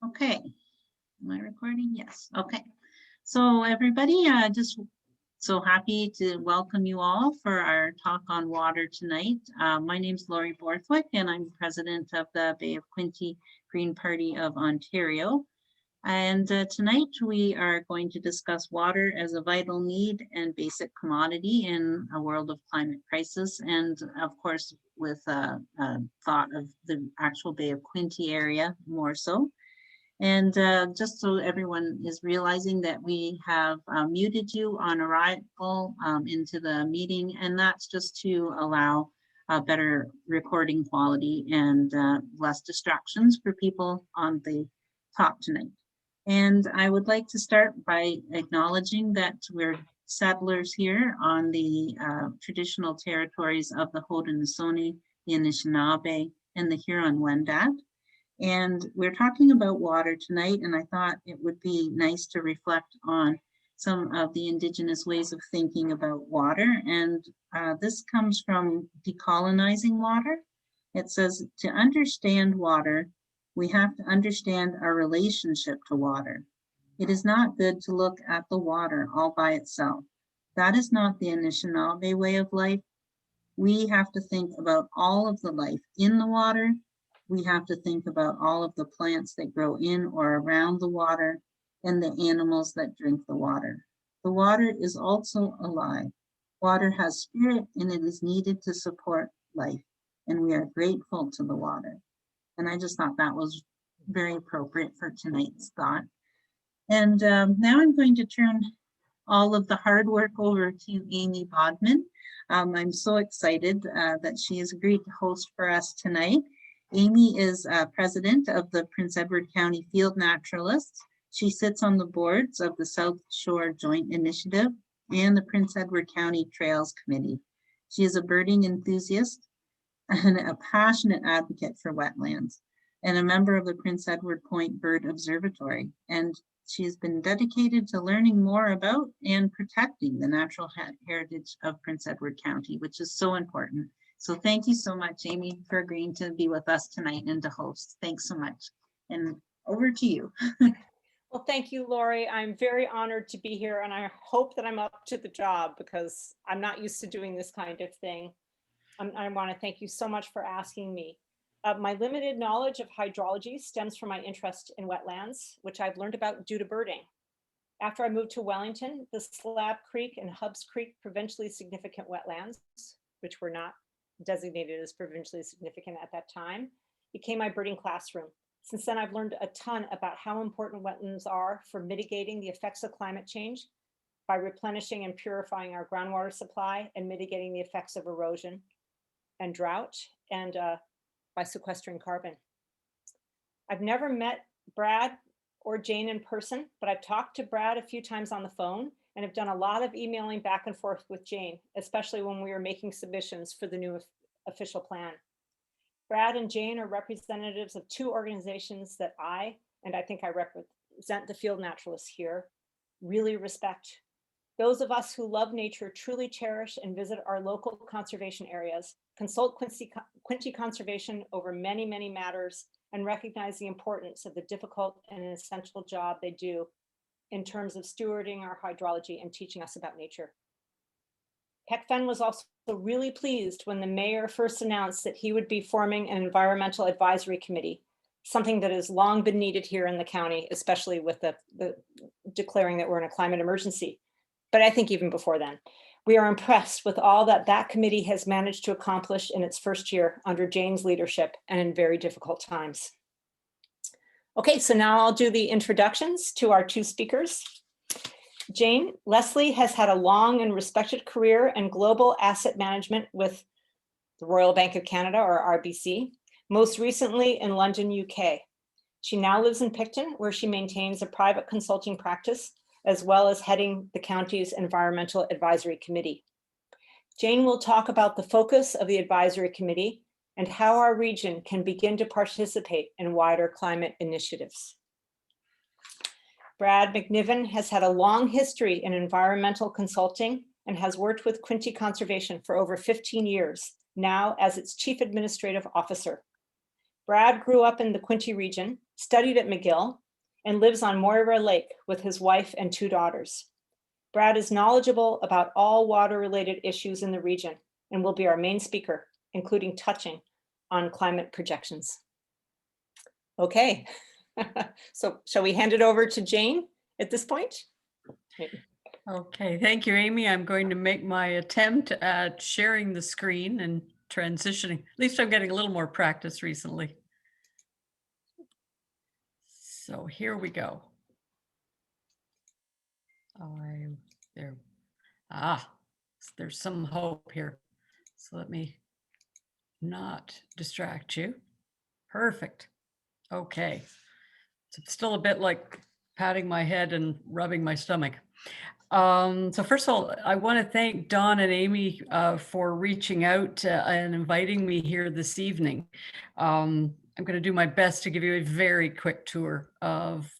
Okay, am I recording? Yes, okay. So everybody, just so happy to welcome you all for our talk on water tonight. My name is Lori Borthwick and I'm president of the Bay of Quinte Green Party of Ontario. And tonight we are going to discuss water as a vital need and basic commodity in a world of climate crisis. And of course, with thought of the actual Bay of Quinte area more so. And just so everyone is realizing that we have muted you on arrival into the meeting, and that's just to allow better recording quality and less distractions for people on the talk tonight. And I would like to start by acknowledging that we're settlers here on the traditional territories of the Haudenosaunee, the Anishinaabe, and the Huron-Wendat. And we're talking about water tonight, and I thought it would be nice to reflect on some of the Indigenous ways of thinking about water. And this comes from Decolonizing Water. It says, to understand water, we have to understand our relationship to water. It is not good to look at the water all by itself. That is not the Anishinaabe way of life. We have to think about all of the life in the water. We have to think about all of the plants that grow in or around the water and the animals that drink the water. The water is also alive. Water has spirit and it is needed to support life. And we are grateful to the water. And I just thought that was very appropriate for tonight's thought. And now I'm going to turn all of the hard work over to Amy Bodman. I'm so excited that she has agreed to host for us tonight. Amy is president of the Prince Edward County Field Naturalists. She sits on the boards of the South Shore Joint Initiative and the Prince Edward County Trails Committee. She is a birding enthusiast and a passionate advocate for wetlands and a member of the Prince Edward Point Bird Observatory. And she has been dedicated to learning more about and protecting the natural heritage of Prince Edward County, which is so important. So thank you so much, Amy, for agreeing to be with us tonight and to host. Thanks so much. And over to you. Well, thank you, Lori. I'm very honored to be here, and I hope that I'm up to the job because I'm not used to doing this kind of thing. I want to thank you so much for asking me. My limited knowledge of hydrology stems from my interest in wetlands, which I've learned about due to birding. After I moved to Wellington, the Slab Creek and Hubbs Creek provincially significant wetlands, which were not designated as provincially significant at that time, became my birding classroom. Since then, I've learned a ton about how important wetlands are for mitigating the effects of climate change by replenishing and purifying our groundwater supply and mitigating the effects of erosion and drought, and by sequestering carbon. I've never met Brad or Jane in person, but I've talked to Brad a few times on the phone and have done a lot of emailing back and forth with Jane, especially when we were making submissions for the new official plan. Brad and Jane are representatives of two organizations that I think I represent the field naturalists here, really respect. Those of us who love nature truly cherish and visit our local conservation areas, consult Quinte Conservation over many, many matters, and recognize the importance of the difficult and essential job they do in terms of stewarding our hydrology and teaching us about nature. PEC was also really pleased when the mayor first announced that he would be forming an environmental advisory committee, something that has long been needed here in the county, especially with the declaring that we're in a climate emergency. But I think even before then, we are impressed with all that that committee has managed to accomplish in its first year under Jane's leadership and in very difficult times. Okay, so now I'll do the introductions to our two speakers. Jane Lesslie has had a long and respected career in global asset management with the Royal Bank of Canada, or RBC, most recently in London, UK. She now lives in Picton, where she maintains a private consulting practice, as well as heading the county's Environmental Advisory Committee. Jane will talk about the focus of the advisory committee and how our region can begin to participate in wider climate initiatives. Brad McNevin has had a long history in environmental consulting and has worked with Quinte Conservation for over 15 years, now as its Chief Administrative Officer. Brad grew up in the Quinte region, studied at McGill, and lives on Moira Lake with his wife and 2 daughters. Brad is knowledgeable about all water-related issues in the region and will be our main speaker, including touching on climate projections. Okay, so shall we hand it over to Jane at this point? Okay, thank you, Amy. I'm going to make my attempt at sharing the screen and transitioning. At least I'm getting a little more practice recently. So here we go. There's some hope here. So let me not distract you. Perfect. Okay. So it's still a bit like patting my head and rubbing my stomach. So first of all, I want to thank Don and Amy for reaching out and inviting me here this evening. I'm going to do my best to give you a very quick tour of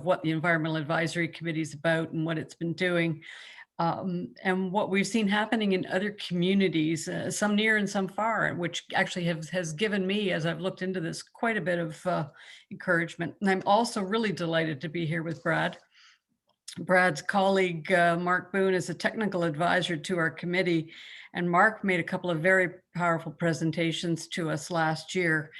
what the Environmental Advisory Committee is about and what it's been doing. And what we've seen happening in other communities, some near and some far, which actually has given me, as I've looked into this, quite a bit of encouragement. And I'm also really delighted to be here with Brad. Brad's colleague, Mark Boone, is a technical advisor to our committee, and Mark made a couple of very powerful presentations to us last year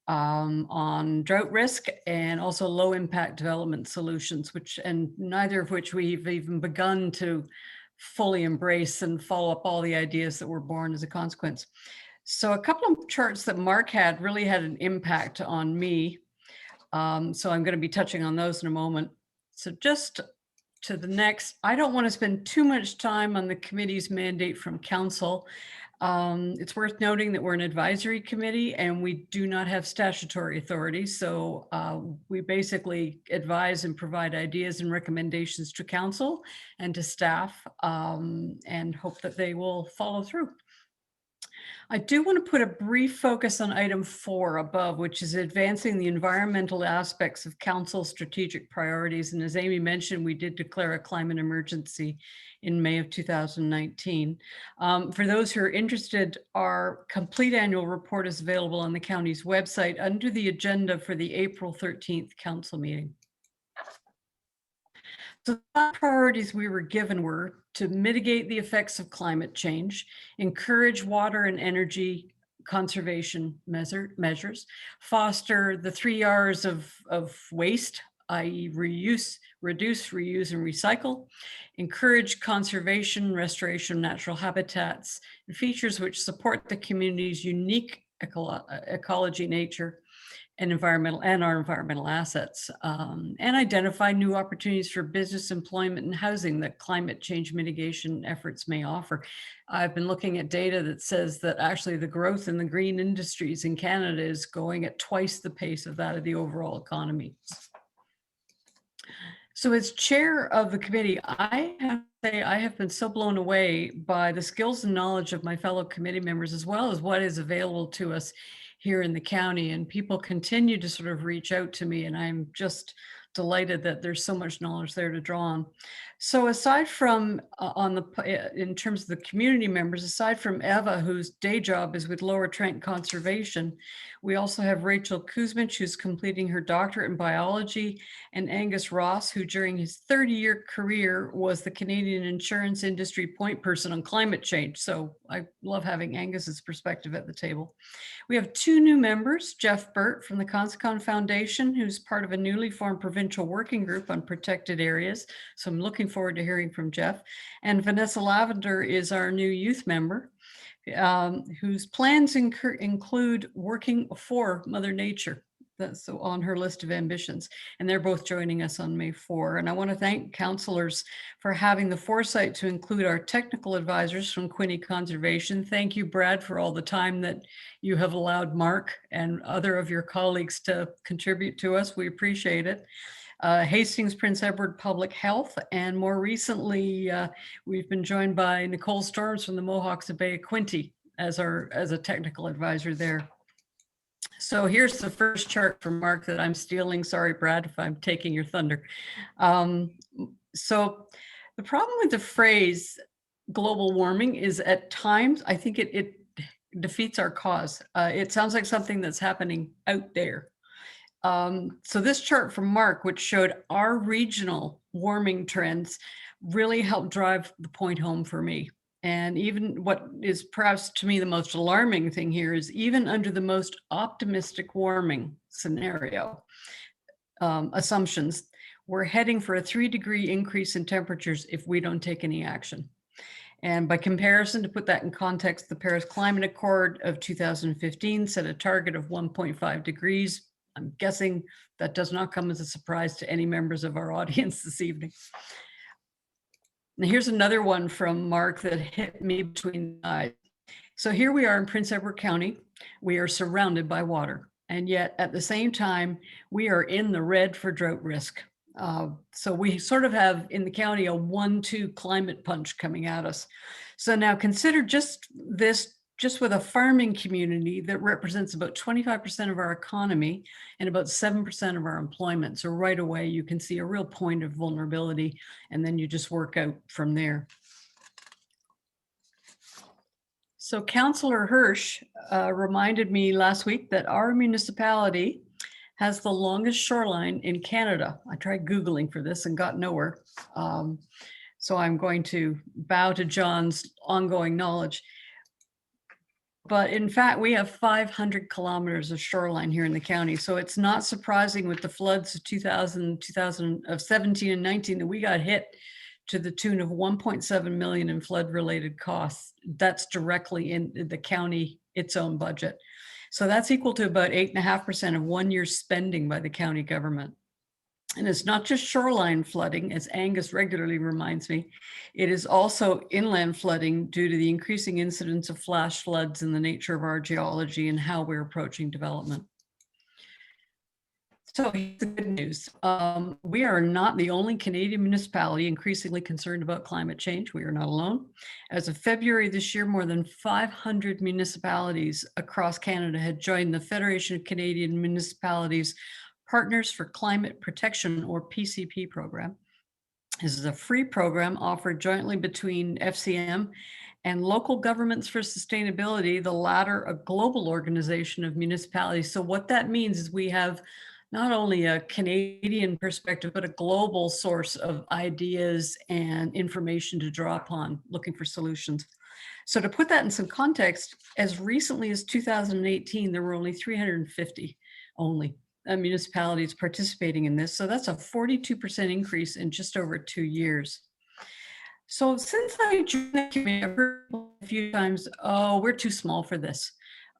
on drought risk and also low impact development solutions, and neither of which we've even begun to fully embrace and follow up all the ideas that were born as a consequence. So a couple of charts that Mark had really had an impact on me. So I'm going to be touching on those in a moment. So just to the next, I don't want to spend too much time on the committee's mandate from council. It's worth noting that we're an advisory committee and we do not have statutory authority. So we basically advise and provide ideas and recommendations to council and to staff and hope that they will follow through. I do want to put a brief focus on item 4 above, which is advancing the environmental aspects of council's strategic priorities. And as Amy mentioned, we did declare a climate emergency in May of 2019. For those who are interested, our complete annual report is available on the county's website under the agenda for the April 13th council meeting. So the priorities we were given were to mitigate the effects of climate change, encourage water and energy conservation measures, foster the 3 R's of waste, i.e. reuse, reduce, reuse, and recycle, encourage conservation, restoration of natural habitats, and features which support the community's unique ecology, nature, and our environmental assets, and identify new opportunities for business, employment, and housing that climate change mitigation efforts may offer. I've been looking at data that says that actually the growth in the green industries in Canada is going at twice the pace of that of the overall economy. So as chair of the committee, I have to say I have been so blown away by the skills and knowledge of my fellow committee members, as well as what is available to us here in the county, and people continue to sort of reach out to me, and I'm just delighted that there's so much knowledge there to draw on. So aside from in terms of the community members, aside from Eva, whose day job is with Lower Trent Conservation, we also have Rachel Kuzmich, who's completing her doctorate in biology, and Angus Ross, who during his 30-year career was the Canadian insurance industry point person on climate change. So I love having Angus's perspective at the table. We have 2 new members, Jeff Burt from the Consicon Foundation, who's part of a newly formed provincial working group on protected areas. So I'm looking forward to hearing from Jeff. And Vanessa Lavender is our new youth member, whose plans include working for Mother Nature. That's on her list of ambitions, and they're both joining us on May 4. And I want to thank councillors for having the foresight to include our technical advisors from Quinte Conservation. Thank you, Brad, for all the time that you have allowed Mark and other of your colleagues to contribute to us. We appreciate it. Hastings Prince Edward Public Health, and more recently, we've been joined by Nicole Storms from the Mohawks of Bay of Quinte as a technical advisor there. So here's the first chart from Mark that I'm stealing. Sorry, Brad, if I'm taking your thunder. So the problem with the phrase global warming is at times, I think it defeats our cause. It sounds like something that's happening out there. So this chart from Mark, which showed our regional warming trends, really helped drive the point home for me. And even what is perhaps to me the most alarming thing here is even under the most optimistic warming scenario assumptions, we're heading for a 3-degree increase in temperatures if we don't take any action. And by comparison, to put that in context, the Paris Climate Accord of 2015 set a target of 1.5 degrees. I'm guessing that does not come as a surprise to any members of our audience this evening. Now here's another one from Mark that hit me between the eyes. So here we are in Prince Edward County. We are surrounded by water, and yet at the same time, we are in the red for drought risk. So we sort of have in the county a 1-2 climate punch coming at us. So now consider just this, just with a farming community that represents about 25% of our economy and about 7% of our employment. So right away, you can see a real point of vulnerability, and then you just work out from there. So Councillor Hirsch reminded me last week that our municipality has the longest shoreline in Canada. I tried Googling for this and got nowhere. So I'm going to bow to John's ongoing knowledge. But in fact, we have 500 kilometers of shoreline here in the county. So it's not surprising with the floods of 2017 and 19 that we got hit to the tune of 1.7 million in flood related costs. That's directly in the county, its own budget. So that's equal to about 8.5% of 1 year's spending by the county government. And it's not just shoreline flooding, as Angus regularly reminds me, it is also inland flooding due to the increasing incidence of flash floods and the nature of our geology and how we're approaching development. So here's the good news. We are not the only Canadian municipality increasingly concerned about climate change. We are not alone. As of February this year, more than 500 municipalities across Canada had joined the Federation of Canadian Municipalities Partners for Climate Protection, or PCP program. This is a free program offered jointly between FCM and local governments for sustainability, the latter a global organization of municipalities. So what that means is we have not only a Canadian perspective, but a global source of ideas and information to draw upon, looking for solutions. So to put that in some context, as recently as 2018, there were only 350 municipalities participating in this. So that's a 42% increase in just over 2 years. So since I joined the community, I've heard a few times, oh, we're too small for this.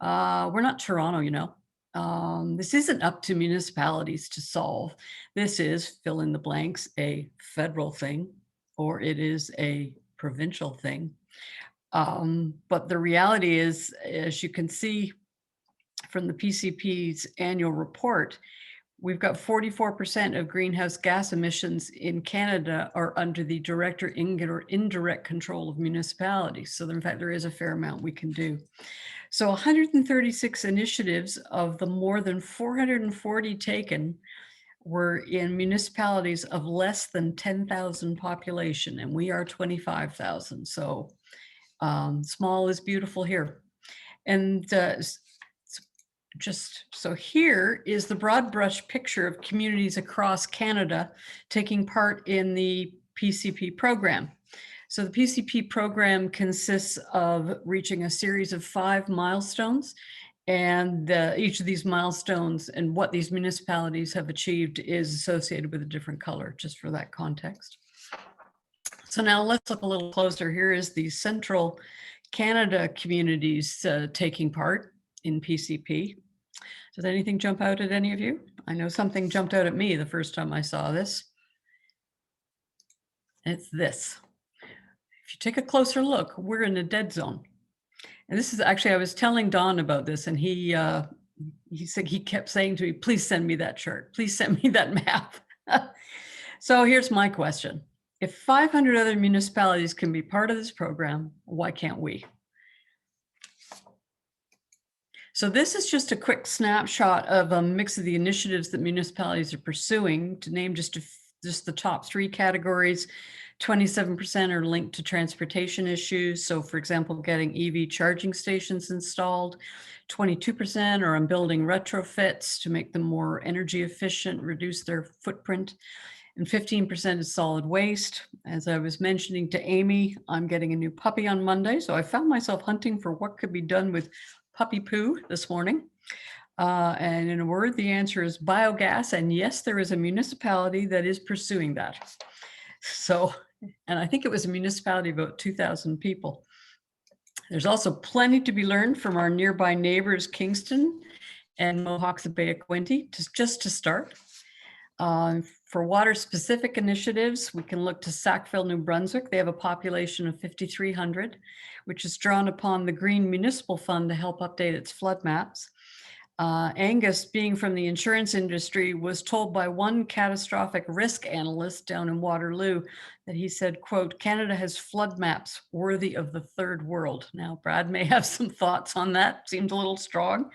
We're not Toronto, you know. This isn't up to municipalities to solve. This is, fill in the blanks, a federal thing, or it is a provincial thing. But the reality is, as you can see from the PCP's annual report, we've got 44% of greenhouse gas emissions in Canada are under the direct or indirect control of municipalities. So in fact, there is a fair amount we can do. So 136 initiatives of the more than 440 taken were in municipalities of less than 10,000 population, and we are 25,000. So small is beautiful here. And just so here is the broad brush picture of communities across Canada taking part in the PCP program. So the PCP program consists of reaching a series of 5 milestones, and each of these milestones and what these municipalities have achieved is associated with a different color, just for that context. So now let's look a little closer. Here is the Central Canada communities taking part in PCP. Does anything jump out at any of you? I know something jumped out at me the first time I saw this. It's this. If you take a closer look, we're in a dead zone. And this is actually, I was telling Don about this, and he said, he kept saying to me, please send me that chart. Please send me that map. So here's my question. If 500 other municipalities can be part of this program, why can't we? So this is just a quick snapshot of a mix of the initiatives that municipalities are pursuing. To name just just the top 3 categories. 27% are linked to transportation issues. So for example, getting EV charging stations installed. 22% are on building retrofits to make them more energy efficient, reduce their footprint. And 15% is solid waste. As I was mentioning to Amy, I'm getting a new puppy on Monday. So I found myself hunting for what could be done with puppy poo this morning. And in a word, the answer is biogas. And yes, there is a municipality that is pursuing that. So, and I think it was a municipality of about 2,000 people. There's also plenty to be learned from our nearby neighbors, Kingston and Mohawk's Bay of Quinte, just to start. For water-specific initiatives, we can look to Sackville, New Brunswick. They have a population of 5,300, which is drawn upon the Green Municipal Fund to help update its flood maps. Angus, being from the insurance industry, was told by one catastrophic risk analyst down in Waterloo that he said, quote, Canada has flood maps worthy of the third world. Now, Brad may have some thoughts on that, seemed a little strong,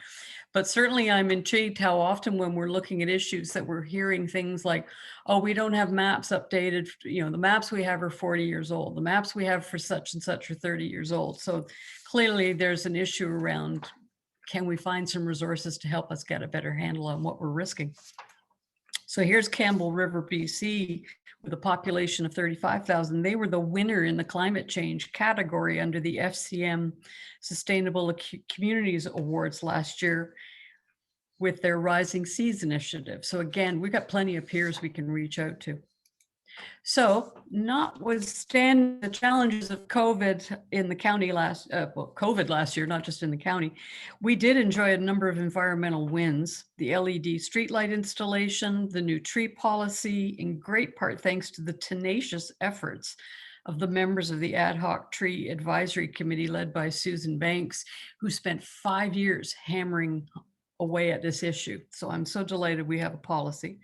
but certainly I'm intrigued how often when we're looking at issues that we're hearing things like, oh, we don't have maps updated. You know, the maps we have are 40 years old. The maps we have for such and such are 30 years old. So clearly there's an issue around, can we find some resources to help us get a better handle on what we're risking? So here's Campbell River, BC, with a population of 35,000. They were the winner in the climate change category under the FCM Sustainable Communities Awards last year with their Rising Seas initiative. So again, we've got plenty of peers we can reach out to. So notwithstanding the challenges of COVID in the county COVID last year, not just in the county, we did enjoy a number of environmental wins. The LED streetlight installation, the new tree policy, in great part thanks to the tenacious efforts of the members of the Ad Hoc Tree Advisory Committee led by Susan Banks, who spent 5 years hammering away at this issue. So I'm so delighted we have a policy.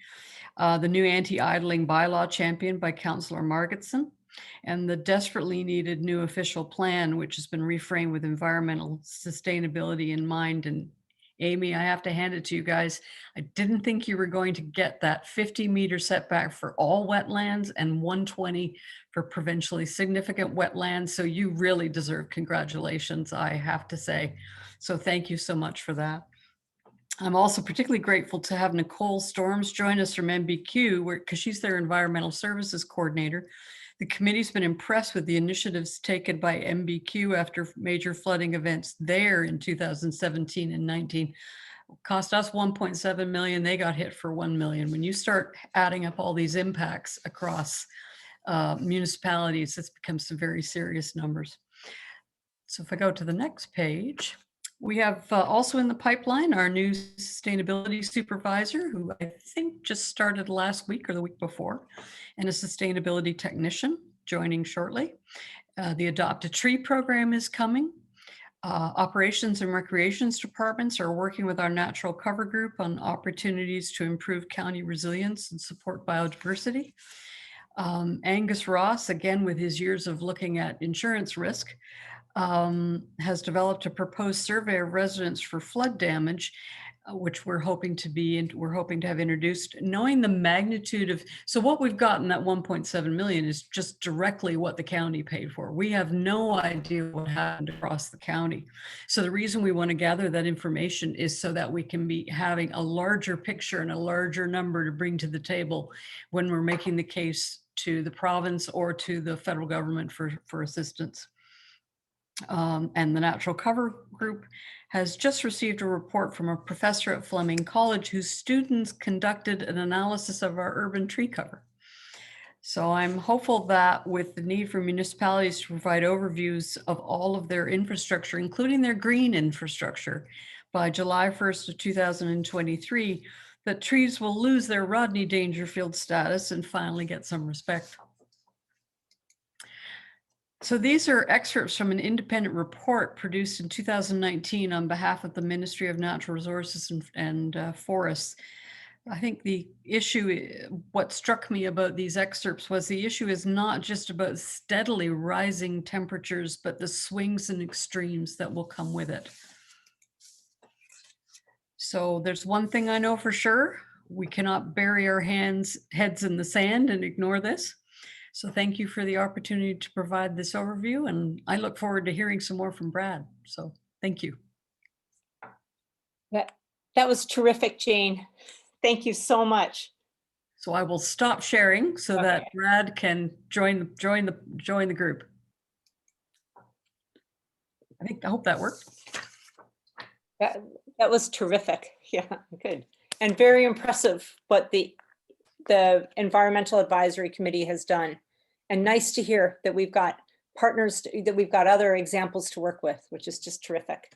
The new anti-idling bylaw championed by Councillor Margetson, and the desperately needed new official plan, which has been reframed with environmental sustainability in mind. And Amy, I have to hand it to you guys. I didn't think you were going to get that 50-meter setback for all wetlands and 120 for provincially significant wetlands. So you really deserve congratulations, I have to say. So thank you so much for that. I'm also particularly grateful to have Nicole Storms join us from MBQ, because she's their environmental services coordinator. The committee's been impressed with the initiatives taken by MBQ after major flooding events there in 2017 and 19. It cost us 1.7 million. They got hit for 1 million. When you start adding up all these impacts across municipalities, it's become some very serious numbers. So if I go to the next page, we have also in the pipeline our new sustainability supervisor, who I think just started last week or the week before, and a sustainability technician joining shortly. The Adopt a Tree program is coming. Operations and recreations departments are working with our natural cover group on opportunities to improve county resilience and support biodiversity. Angus Ross, again with his years of looking at insurance risk, has developed a proposed survey of residents for flood damage, which we're hoping to have introduced, knowing the magnitude of, so what we've gotten, that 1.7 million is just directly what the county paid for. We have no idea what happened across the county. So the reason we want to gather that information is so that we can be having a larger picture and a larger number to bring to the table when we're making the case to the province or to the federal government for assistance. And the Natural Cover Group has just received a report from a professor at Fleming College whose students conducted an analysis of our urban tree cover. So I'm hopeful that with the need for municipalities to provide overviews of all of their infrastructure, including their green infrastructure, by July 1st of 2023, that trees will lose their Rodney Dangerfield status and finally get some respect. So these are excerpts from an independent report produced in 2019 on behalf of the Ministry of Natural Resources and Forests. I think the issue, what struck me about these excerpts was the issue is not just about steadily rising temperatures, but the swings and extremes that will come with it. So there's one thing I know for sure. we cannot bury our heads in the sand and ignore this. So thank you for the opportunity to provide this overview, and I look forward to hearing some more from Brad. So thank you. That was terrific, Jane. Thank you so much. So I will stop sharing so that Okay. Brad can join the group. I hope that worked. That was terrific. Yeah, good. And very impressive what the Environmental Advisory Committee has done. And nice to hear that we've got partners, that we've got other examples to work with, which is just terrific.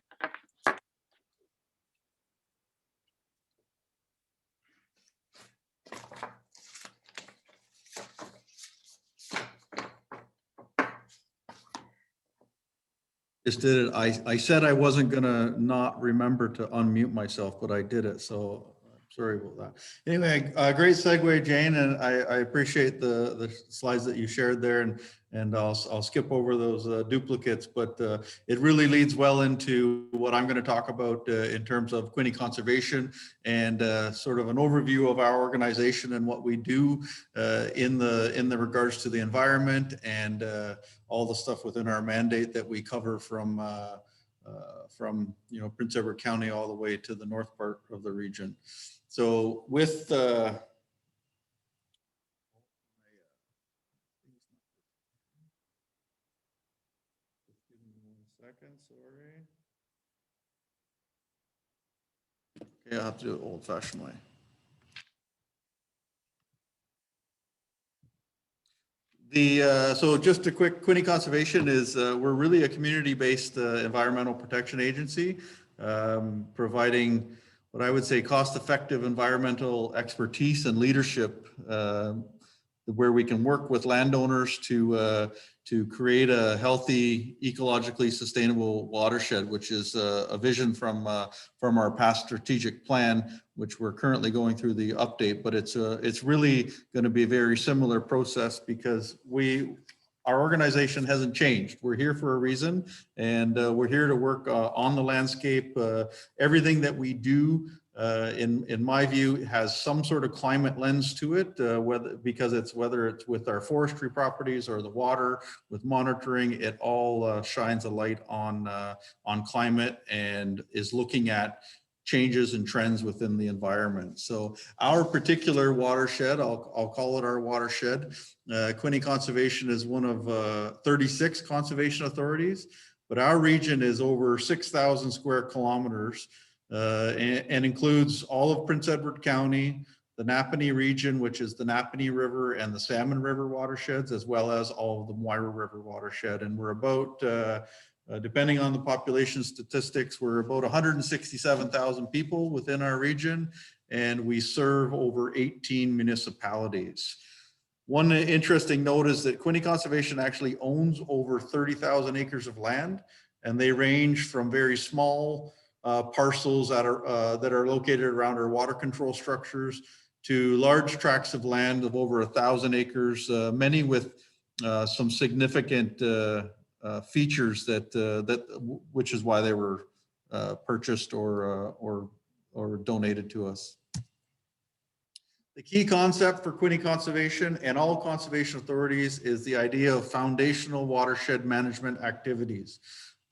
Just did it. I said I wasn't gonna not remember to unmute myself, but I did it. So I'm sorry about that. Anyway, great segue, Jane, and I appreciate the slides that you shared there, and I'll skip over those duplicates, but it really leads well into what I'm going to talk about in terms of Quinte Conservation and sort of an overview of our organization and what we do in the regards to the environment and all the stuff within our mandate that we cover from Prince Edward County all the way to the north part of the region. So with sorry. Okay, I'll have to do it old-fashioned way. So just a quick, Quinte Conservation is, we're really a community-based environmental protection agency, providing what I would say cost-effective environmental expertise and leadership, where we can work with landowners to create a healthy, ecologically sustainable watershed, which is a vision from our past strategic plan, which we're currently going through the update. But it's really going to be a very similar process because our organization hasn't changed. We're here for a reason, and we're here to work on the landscape. Everything that we do, in my view, has some sort of climate lens to it, whether it's with our forestry properties or the water, with monitoring, it all shines a light on climate and is looking at changes and trends within the environment. So our particular watershed, I'll call it our watershed. Quinte Conservation is one of 36 conservation authorities, but our region is over 6,000 square kilometers and includes all of Prince Edward County, the Napanee region, which is the Napanee River and the Salmon River watersheds, as well as all of the Moira River watershed. And we're about, depending on the population statistics, we're about 167,000 people within our region, and we serve over 18 municipalities. One interesting note is that Quinte Conservation actually owns over 30,000 acres of land, and they range from very small parcels that are located around our water control structures to large tracts of land of over 1,000 acres, many with some significant features which is why they were purchased or donated to us. The key concept for Quinte Conservation and all conservation authorities is the idea of foundational watershed management activities.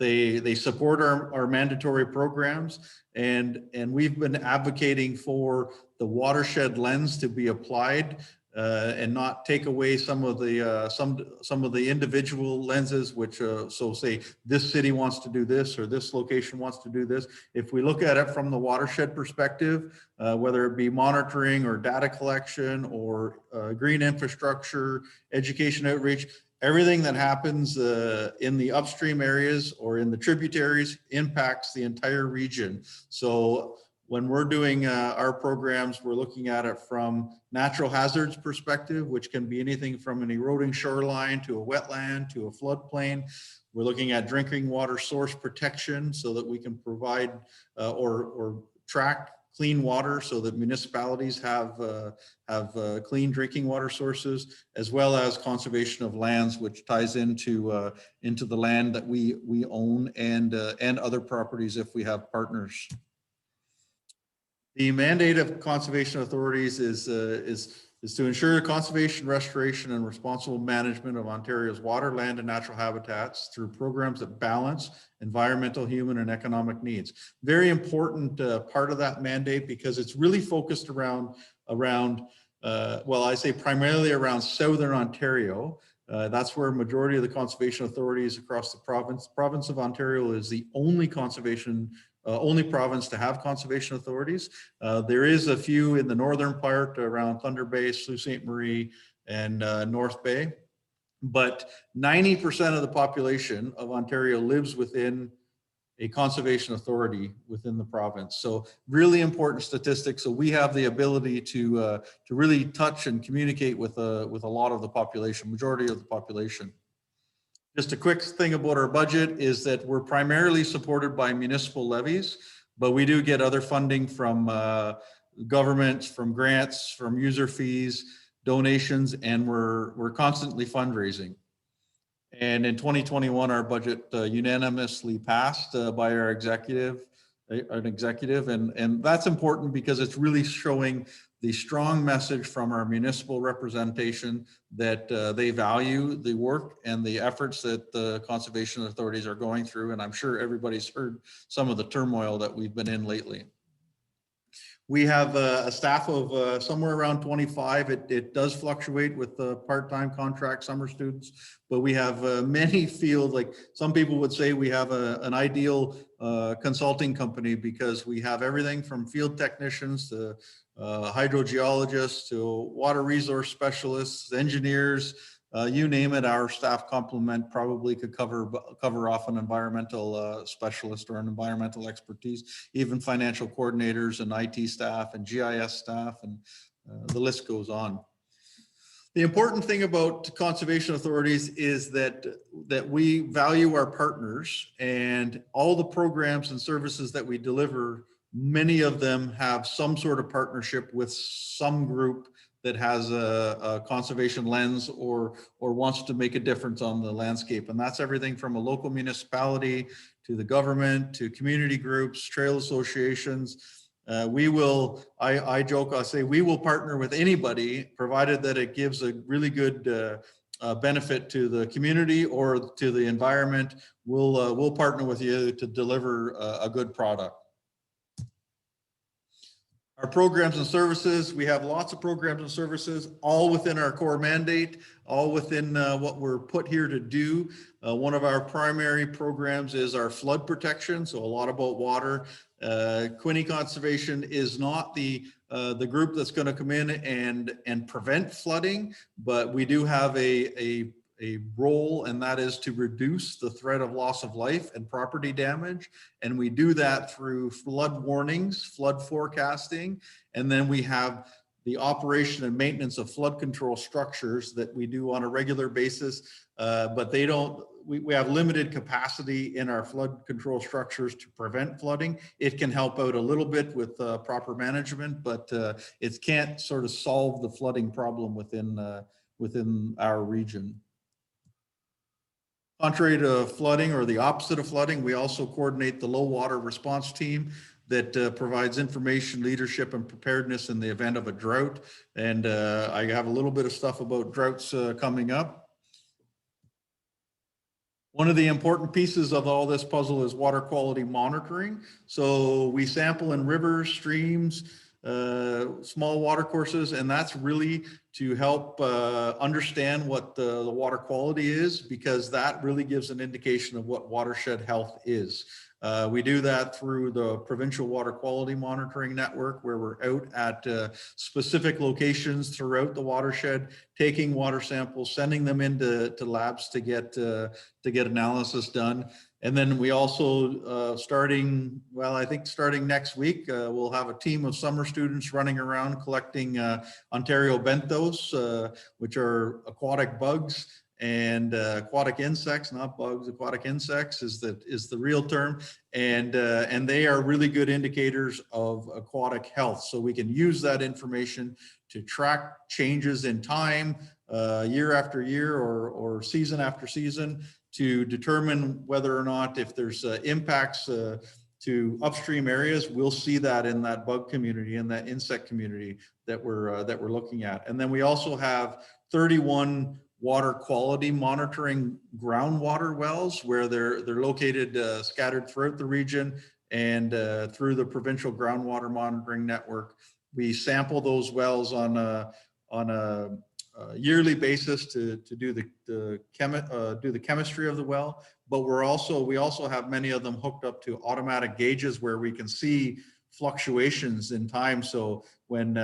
They support our mandatory programs, and we've been advocating for the watershed lens to be applied and not take away some of the individual lenses, which so say this city wants to do this or this location wants to do this. If we look at it from the watershed perspective, whether it be monitoring or data collection or green infrastructure, education outreach, everything that happens in the upstream areas or in the tributaries impacts the entire region. So when we're doing our programs, we're looking at it from natural hazards perspective, which can be anything from an eroding shoreline to a wetland to a floodplain. We're looking at drinking water source protection so that we can provide or track clean water so that municipalities have clean drinking water sources, as well as conservation of lands, which ties into the land that we own and other properties if we have partners. The mandate of conservation authorities is to ensure conservation, restoration, and responsible management of Ontario's water, land, and natural habitats through programs that balance environmental, human, and economic needs. Very important part of that mandate, because it's really focused around well, I say primarily around Southern Ontario. That's where a majority of the conservation authorities across the province. Province of Ontario is the only only province to have conservation authorities. There is a few in the northern part around Thunder Bay, Sault Ste. Marie, and North Bay, but 90% of the population of Ontario lives within a conservation authority within the province. So really important statistics. So we have the ability to really touch and communicate with a lot of the population, majority of the population. Just a quick thing about our budget is that we're primarily supported by municipal levies, but we do get other funding from governments, from grants, from user fees, donations, and we're constantly fundraising. And in 2021, our budget unanimously passed by our executive, and that's important because it's really showing the strong message from our municipal representation that they value the work and the efforts that the conservation authorities are going through. And I'm sure everybody's heard some of the turmoil that we've been in lately. We have a staff of somewhere around 25. It does fluctuate with the part-time contract summer students, but we have many field, like some people would say we have an ideal consulting company, because we have everything from field technicians to hydrogeologists to water resource specialists, engineers, you name it. Our staff complement probably could cover off an environmental specialist or an environmental expertise, even financial coordinators and IT staff and GIS staff, and the list goes on. The important thing about conservation authorities is that we value our partners, and all the programs and services that we deliver, many of them have some sort of partnership with some group that has a conservation lens or wants to make a difference on the landscape. And that's everything from a local municipality to the government, to community groups, trail associations. I joke, I'll say we will partner with anybody, provided that it gives a really good benefit to the community or to the environment. We'll partner with you to deliver a good product. Our programs and services, we have lots of programs and services, all within our core mandate, all within what we're put here to do. One of our primary programs is our flood protection, so a lot about water. Quinte Conservation is not the group that's going to come in and prevent flooding, but we do have a role, and that is to reduce the threat of loss of life and property damage. And we do that through flood warnings, flood forecasting, and then we have the operation and maintenance of flood control structures that we do on a regular basis, but we have limited capacity in our flood control structures to prevent flooding. It can help out a little bit with proper management, but it can't sort of solve the flooding problem within our region. Contrary to flooding, or the opposite of flooding, we also coordinate the low water response team that provides information, leadership, and preparedness in the event of a drought. And I have a little bit of stuff about droughts coming up. One of the important pieces of all this puzzle is water quality monitoring. So we sample in rivers, streams, small water courses, and that's really to help understand what the water quality is, because that really gives an indication of what watershed health is. We do that through the Provincial Water Quality Monitoring Network, where we're out at specific locations throughout the watershed, taking water samples, sending them into labs to get analysis done. And then we also, starting next week, we'll have a team of summer students running around collecting Ontario benthos, which are aquatic bugs, and aquatic insects, not bugs, aquatic insects is the real term. And they are really good indicators of aquatic health. So we can use that information to track changes in time, year after year or season after season, to determine whether or not, if there's impacts to to upstream areas, we'll see that in that bug community and that insect community that we're looking at. And then we also have 31 water quality monitoring groundwater wells where they're located scattered throughout the region and through the provincial groundwater monitoring network. We sample those wells on a yearly basis to do the chemistry of the well, but we also have many of them hooked up to automatic gauges where we can see fluctuations in time. So when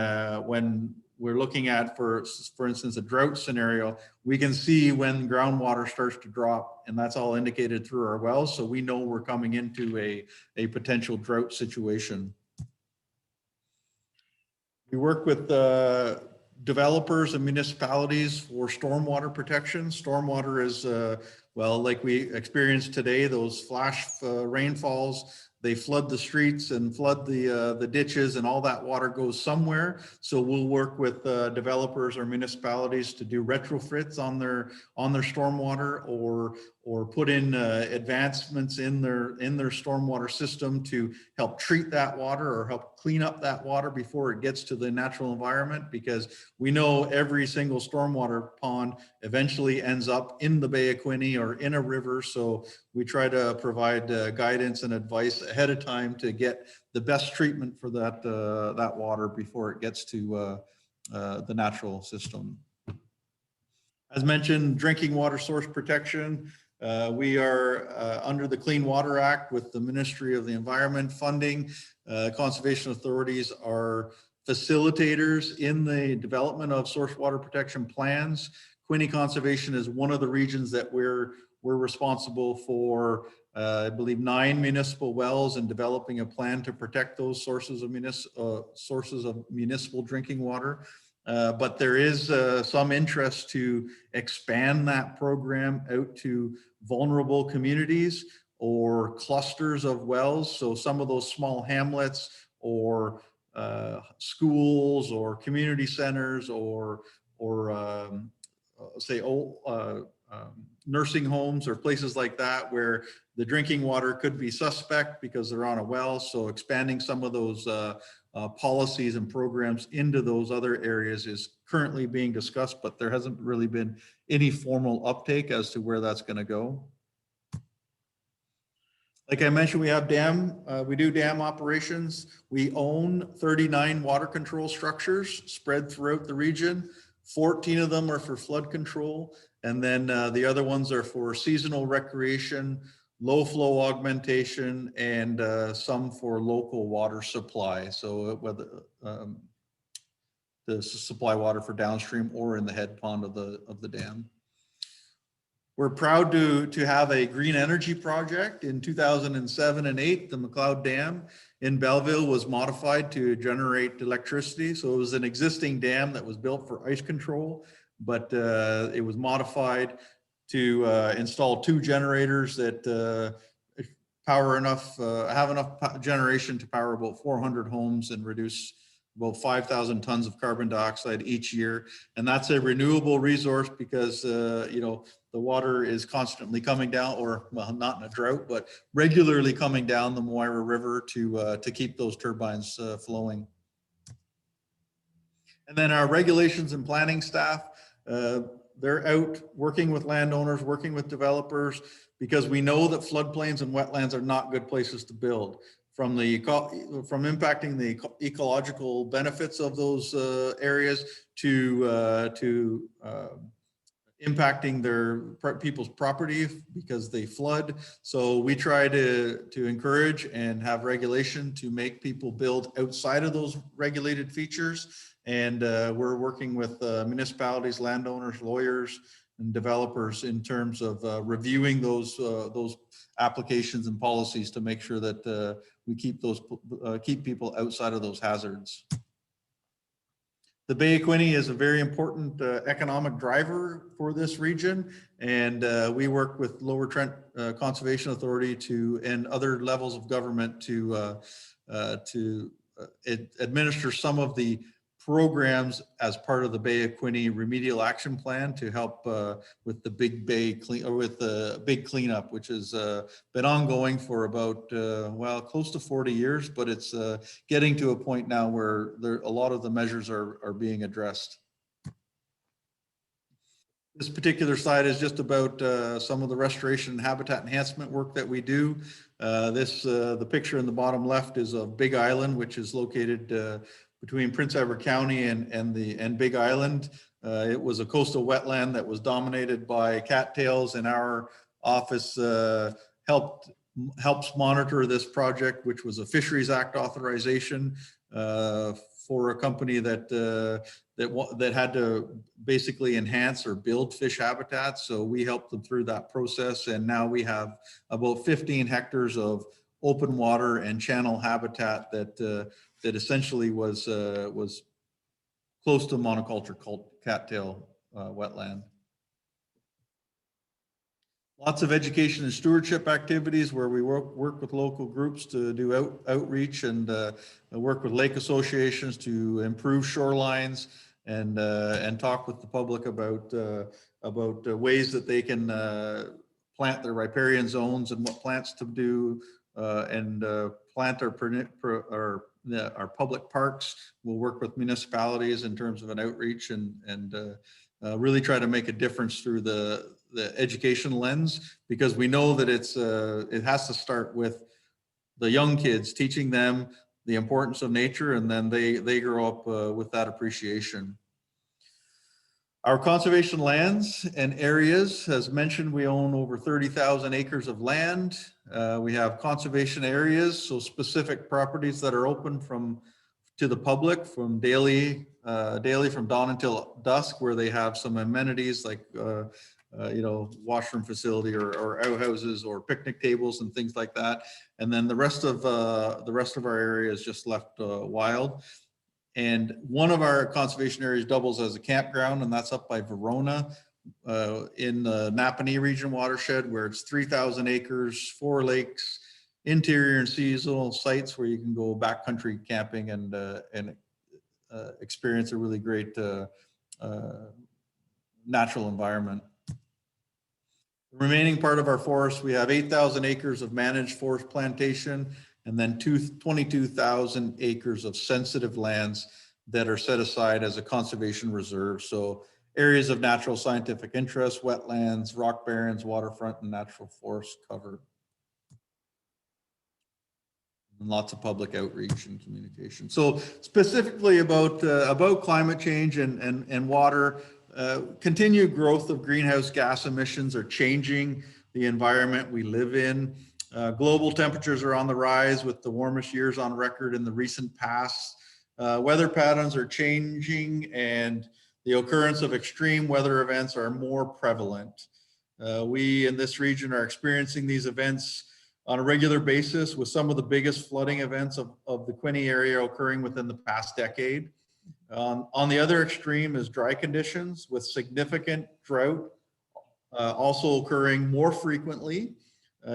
we're looking at, for instance, a drought scenario, we can see when groundwater starts to drop, and that's all indicated through our wells. So we know we're coming into a potential drought situation. We work with developers and municipalities for stormwater protection. Stormwater is, well, like we experienced today, those flash rainfalls, they flood the streets and flood the ditches, and all that water goes somewhere. So we'll work with developers or municipalities to do retrofits on their stormwater, or put in advancements in their stormwater system to help treat that water or help clean up that water before it gets to the natural environment, because we know every single stormwater pond eventually ends up in the Bay of Quinte or in a river. So we try to provide guidance and advice ahead of time to get the best treatment for that water before it gets to the natural system. As mentioned, drinking water source protection. We are under the Clean Water Act with the Ministry of the Environment funding. Conservation authorities are facilitators in the development of source water protection plans. Quinte Conservation is one of the regions that we're responsible for, I believe, 9 municipal wells, and developing a plan to protect those sources of municipal drinking water. But there is some interest to expand that program out to vulnerable communities or clusters of wells. So some of those small hamlets or schools or community centers or say old nursing homes or places like that where the drinking water could be suspect because they're on a well. So expanding some of those policies and programs into those other areas is currently being discussed, but there hasn't really been any formal uptake as to where that's going to go. Like I mentioned, we do dam operations. We own 39 water control structures spread throughout the region. 14 of them are for flood control. And then the other ones are for seasonal recreation, low flow augmentation, and some for local water supply. So whether to supply water for downstream or in the head pond of the dam. We're proud to have a green energy project. In 2007 and 8, the McLeod Dam in Belleville was modified to generate electricity. So it was an existing dam that was built for ice control, but it was modified to install 2 generators that have enough generation to power about 400 homes and reduce about 5,000 tons of carbon dioxide each year. And that's a renewable resource because, the water is constantly coming down, or well, not in a drought, but regularly coming down the Moira River to keep those turbines flowing. And then our regulations and planning staff, they're out working with landowners, working with developers, because we know that floodplains and wetlands are not good places to build. From impacting the ecological benefits of those areas to impacting their people's property because they flood. So we try to encourage and have regulation to make people build outside of those regulated features. And we're working with municipalities, landowners, lawyers, and developers in terms of reviewing those applications and policies to make sure that we keep people outside of those hazards. The Bay of Quinte is a very important economic driver for this region, and we work with Lower Trent Conservation Authority and other levels of government to administer some of the programs as part of the Bay of Quinte remedial action plan to help with the Big Bay big cleanup, which has been ongoing for about well, close to 40 years, but it's getting to a point now where a lot of the measures are being addressed. This particular slide is just about some of the restoration and habitat enhancement work that we do. The picture in the bottom left is of Big Island, which is located between Prince Edward County and Big Island. It was a coastal wetland that was dominated by cattails, and our office helps monitor this project, which was a Fisheries Act authorization for a company that had to basically enhance or build fish habitats. So we helped them through that process, and now we have about 15 hectares of open water and channel habitat that essentially was close to monoculture cattail wetland. Lots of education and stewardship activities where we work with local groups to do outreach and work with lake associations to improve shorelines and talk with the public about ways that they can plant their riparian zones and what plants to do and plant our public parks. We'll work with municipalities in terms of an outreach and really try to make a difference through the education lens, because we know that it has to start with the young kids, teaching them the importance of nature, and then they grow up with that appreciation. Our conservation lands and areas, as mentioned, we own over 30,000 acres of land. We have conservation areas, so specific properties that are open to the public from daily from dawn until dusk, where they have some amenities like washroom facility or outhouses or picnic tables and things like that. And then the rest of our area is just left wild. And one of our conservation areas doubles as a campground, and that's up by Verona in the Napanee region watershed, where it's 3,000 acres, 4 lakes, interior and seasonal sites where you can go backcountry camping and experience a really great natural environment. The remaining part of our forest, we have 8,000 acres of managed forest plantation, and then 22,000 acres of sensitive lands that are set aside as a conservation reserve. So areas of natural scientific interest, wetlands, rock barrens, waterfront, and natural forest cover. And lots of public outreach and communication. So specifically about climate change and water, continued growth of greenhouse gas emissions are changing the environment we live in. Global temperatures are on the rise with the warmest years on record in the recent past. Weather patterns are changing, and the occurrence of extreme weather events are more prevalent. We in this region are experiencing these events on a regular basis, with some of the biggest flooding events of the Quinte area occurring within the past decade. On the other extreme is dry conditions, with significant drought also occurring more frequently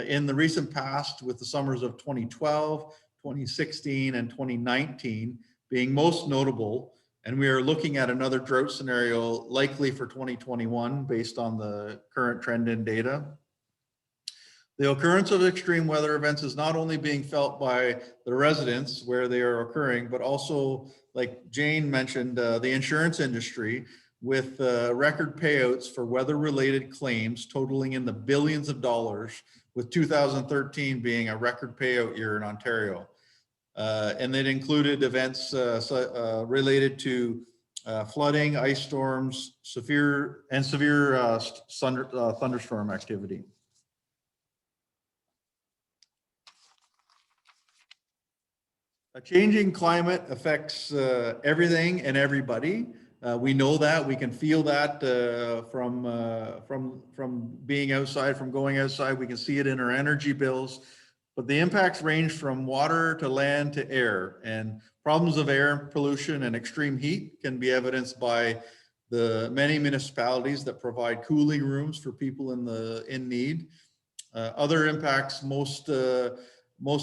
in the recent past, with the summers of 2012, 2016, and 2019 being most notable. And we are looking at another drought scenario likely for 2021 based on the current trend in data. The occurrence of extreme weather events is not only being felt by the residents where they are occurring, but also, like Jane mentioned, the insurance industry, with record payouts for weather-related claims totaling in the billions of dollars, with 2013 being a record payout year in Ontario. And it included events related to flooding, ice storms, severe thunderstorm activity. A changing climate affects everything and everybody. We know that, we can feel that from being outside, from going outside. We can see it in our energy bills, but the impacts range from water to land to air, and problems of air pollution and extreme heat can be evidenced by the many municipalities that provide cooling rooms for people in need. Other impacts most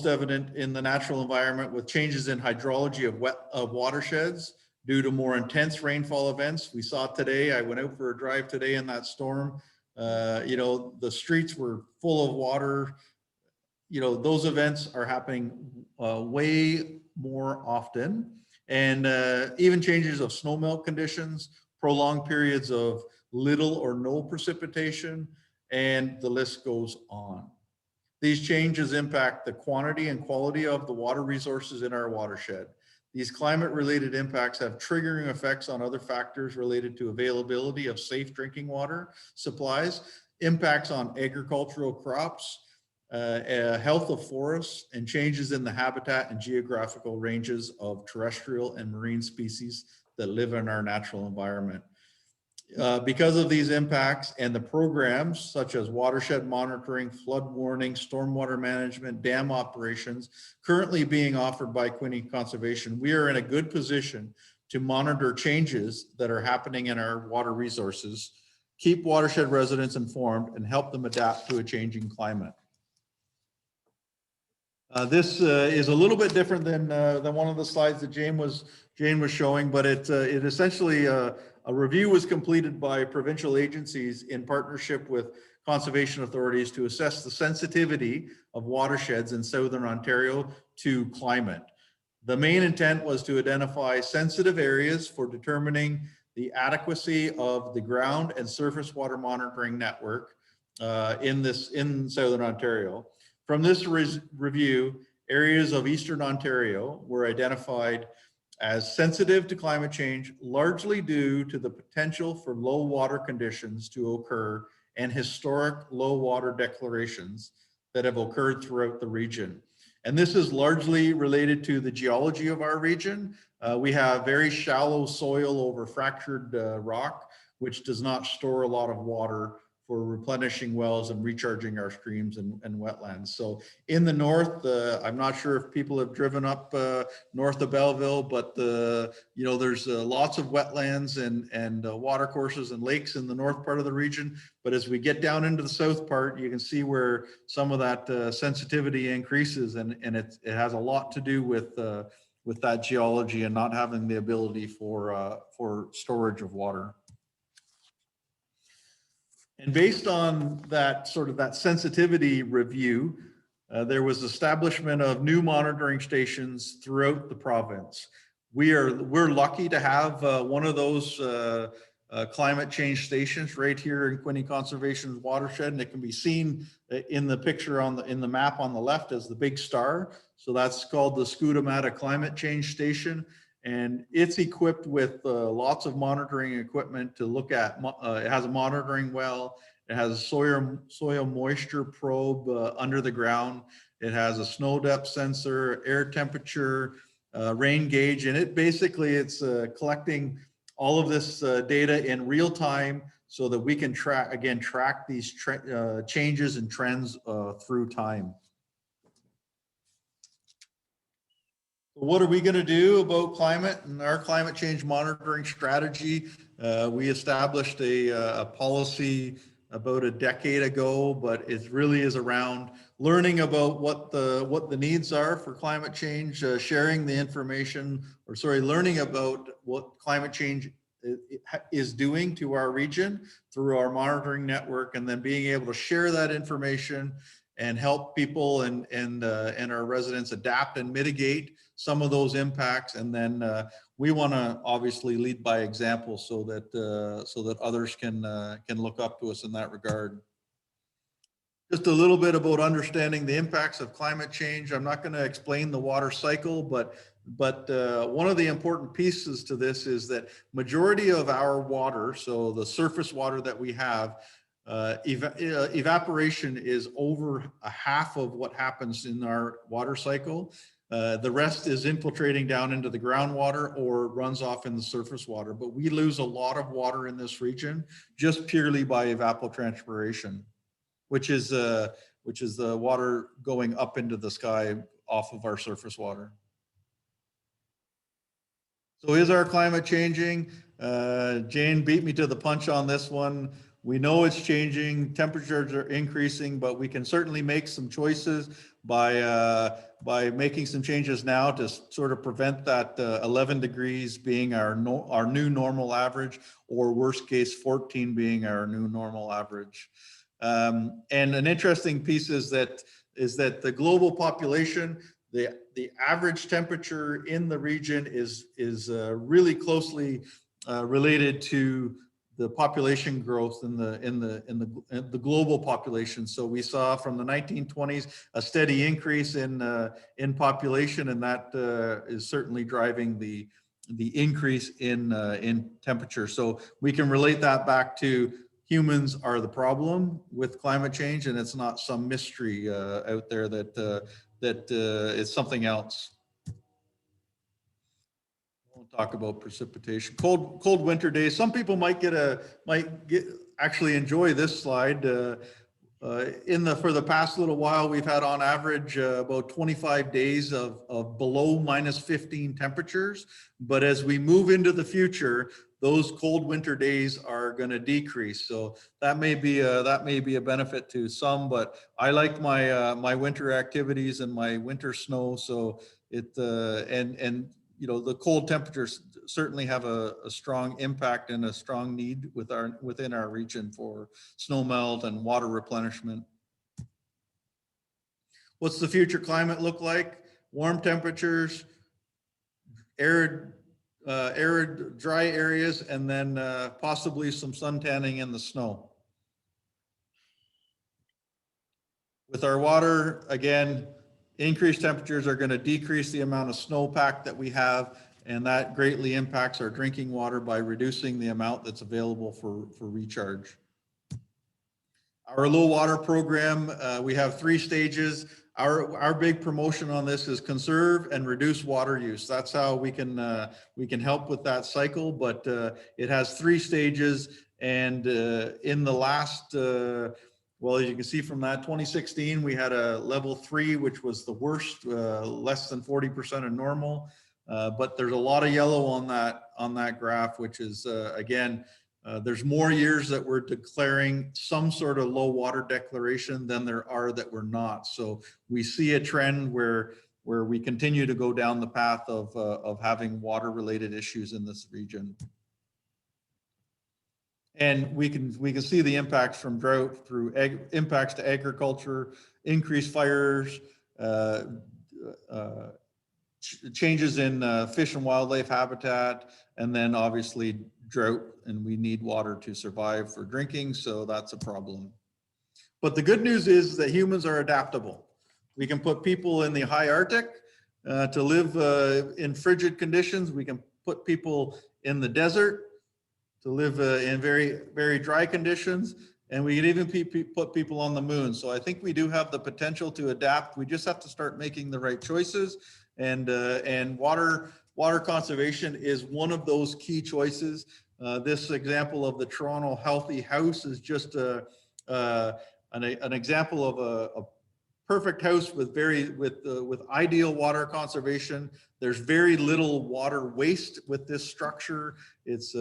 evident in the natural environment, with changes in hydrology of watersheds, due to more intense rainfall events. We saw today, I went out for a drive today in that storm. You know, the streets were full of water. You know, those events are happening way more often. And even changes of snowmelt conditions, prolonged periods of little or no precipitation, and the list goes on. These changes impact the quantity and quality of the water resources in our watershed. These climate-related impacts have triggering effects on other factors related to availability of safe drinking water supplies, impacts on agricultural crops, health of forests, and changes in the habitat and geographical ranges of terrestrial and marine species that live in our natural environment. Because of these impacts and the programs such as watershed monitoring, flood warning, stormwater management, dam operations currently being offered by Quinte Conservation, we are in a good position to monitor changes that are happening in our water resources, keep watershed residents informed, and help them adapt to a changing climate. This is a little bit different than one of the slides that Jane was showing, but it essentially a review was completed by provincial agencies in partnership with conservation authorities to assess the sensitivity of watersheds in Southern Ontario to climate. The main intent was to identify sensitive areas for determining the adequacy of the ground and surface water monitoring network in Southern Ontario. From this review, areas of Eastern Ontario were identified as sensitive to climate change, largely due to the potential for low water conditions to occur and historic low water declarations that have occurred throughout the region. And this is largely related to the geology of our region. We have very shallow soil over fractured rock, which does not store a lot of water for replenishing wells and recharging our streams and wetlands. So in the north, I'm not sure if people have driven up north of Belleville, but you know, there's lots of wetlands and water courses and lakes in the north part of the region. But as we get down into the south part, you can see where some of that sensitivity increases, and it has a lot to do with that geology and not having the ability for storage of water. And based on that sort of that sensitivity review, there was establishment of new monitoring stations throughout the province. We're lucky to have one of those climate change stations right here in Quinte Conservation's watershed, and it can be seen in the picture in the map on the left as the big star. So that's called the Scutamata Climate Change Station. And it's equipped with lots of monitoring equipment to look at. It has a monitoring well. It has a soil moisture probe under the ground. It has a snow depth sensor, air temperature, rain gauge, and it's collecting all of this data in real time so that we can track these changes and trends through time. What are we going to do about climate and our climate change monitoring strategy? We established a policy about a decade ago, but it really is around learning about what the needs are for climate change, sharing the information, learning about what climate change is doing to our region through our monitoring network, and then being able to share that information and help people and our residents adapt and mitigate some of those impacts. And then we want to obviously lead by example so that others can look up to us in that regard. Just a little bit about understanding the impacts of climate change. I'm not going to explain the water cycle, but one of the important pieces to this is that majority of our water, so the surface water that we have, evaporation is over a half of what happens in our water cycle. The rest is infiltrating down into the groundwater or runs off in the surface water. But we lose a lot of water in this region just purely by evapotranspiration, which is the water going up into the sky off of our surface water. So is our climate changing? Jane beat me to the punch on this one. We know it's changing, temperatures are increasing, but we can certainly make some choices. by making some changes now to sort of prevent that 11 degrees being our new normal average, or worst case 14 being our new normal average. And an interesting piece is that the global population, the average temperature in the region is really closely related to the population growth in the global population. So we saw from the 1920s a steady increase in population, and that is certainly driving the increase in temperature. So we can relate that back to humans are the problem with climate change, and it's not some mystery out there that it's something else. We'll talk about precipitation. Cold winter days. Some people might actually enjoy this slide. For the past little while, we've had on average about 25 days of below -15 temperatures. But as we move into the future, those cold winter days are going to decrease. So that may be a benefit to some. But I like my winter activities and my winter snow. So and you know, the cold temperatures certainly have a strong impact and a strong need within our region for snow melt and water replenishment. What's the future climate look like? Warm temperatures, arid, dry areas, and then possibly some sun tanning in the snow. With our water, again, increased temperatures are going to decrease the amount of snowpack that we have, and that greatly impacts our drinking water by reducing the amount that's available for recharge. Our low water program, we have 3 stages. Our big promotion on this is conserve and reduce water use. That's how we can help with that cycle, but it has 3 stages, and in the last well, as you can see from that 2016, we had a level 3, which was the worst, less than 40% of normal. But there's a lot of yellow on that graph, which is again, there's more years that we're declaring some sort of low water declaration than there are that we're not. So we see a trend where we continue to go down the path of having water related issues in this region. And we can see the impacts from drought through impacts to agriculture, increased fires, changes in fish and wildlife habitat, and then obviously drought, and we need water to survive for drinking, so that's a problem. But the good news is that humans are adaptable. We can put people in the high Arctic to live in frigid conditions. We can put people in the desert to live in very, very dry conditions, and we can even put people on the moon. So I think we do have the potential to adapt. We just have to start making the right choices, and water conservation is one of those key choices. This example of the Toronto Healthy House is just an example of a perfect house with ideal water conservation. There's very little water waste with this structure. It's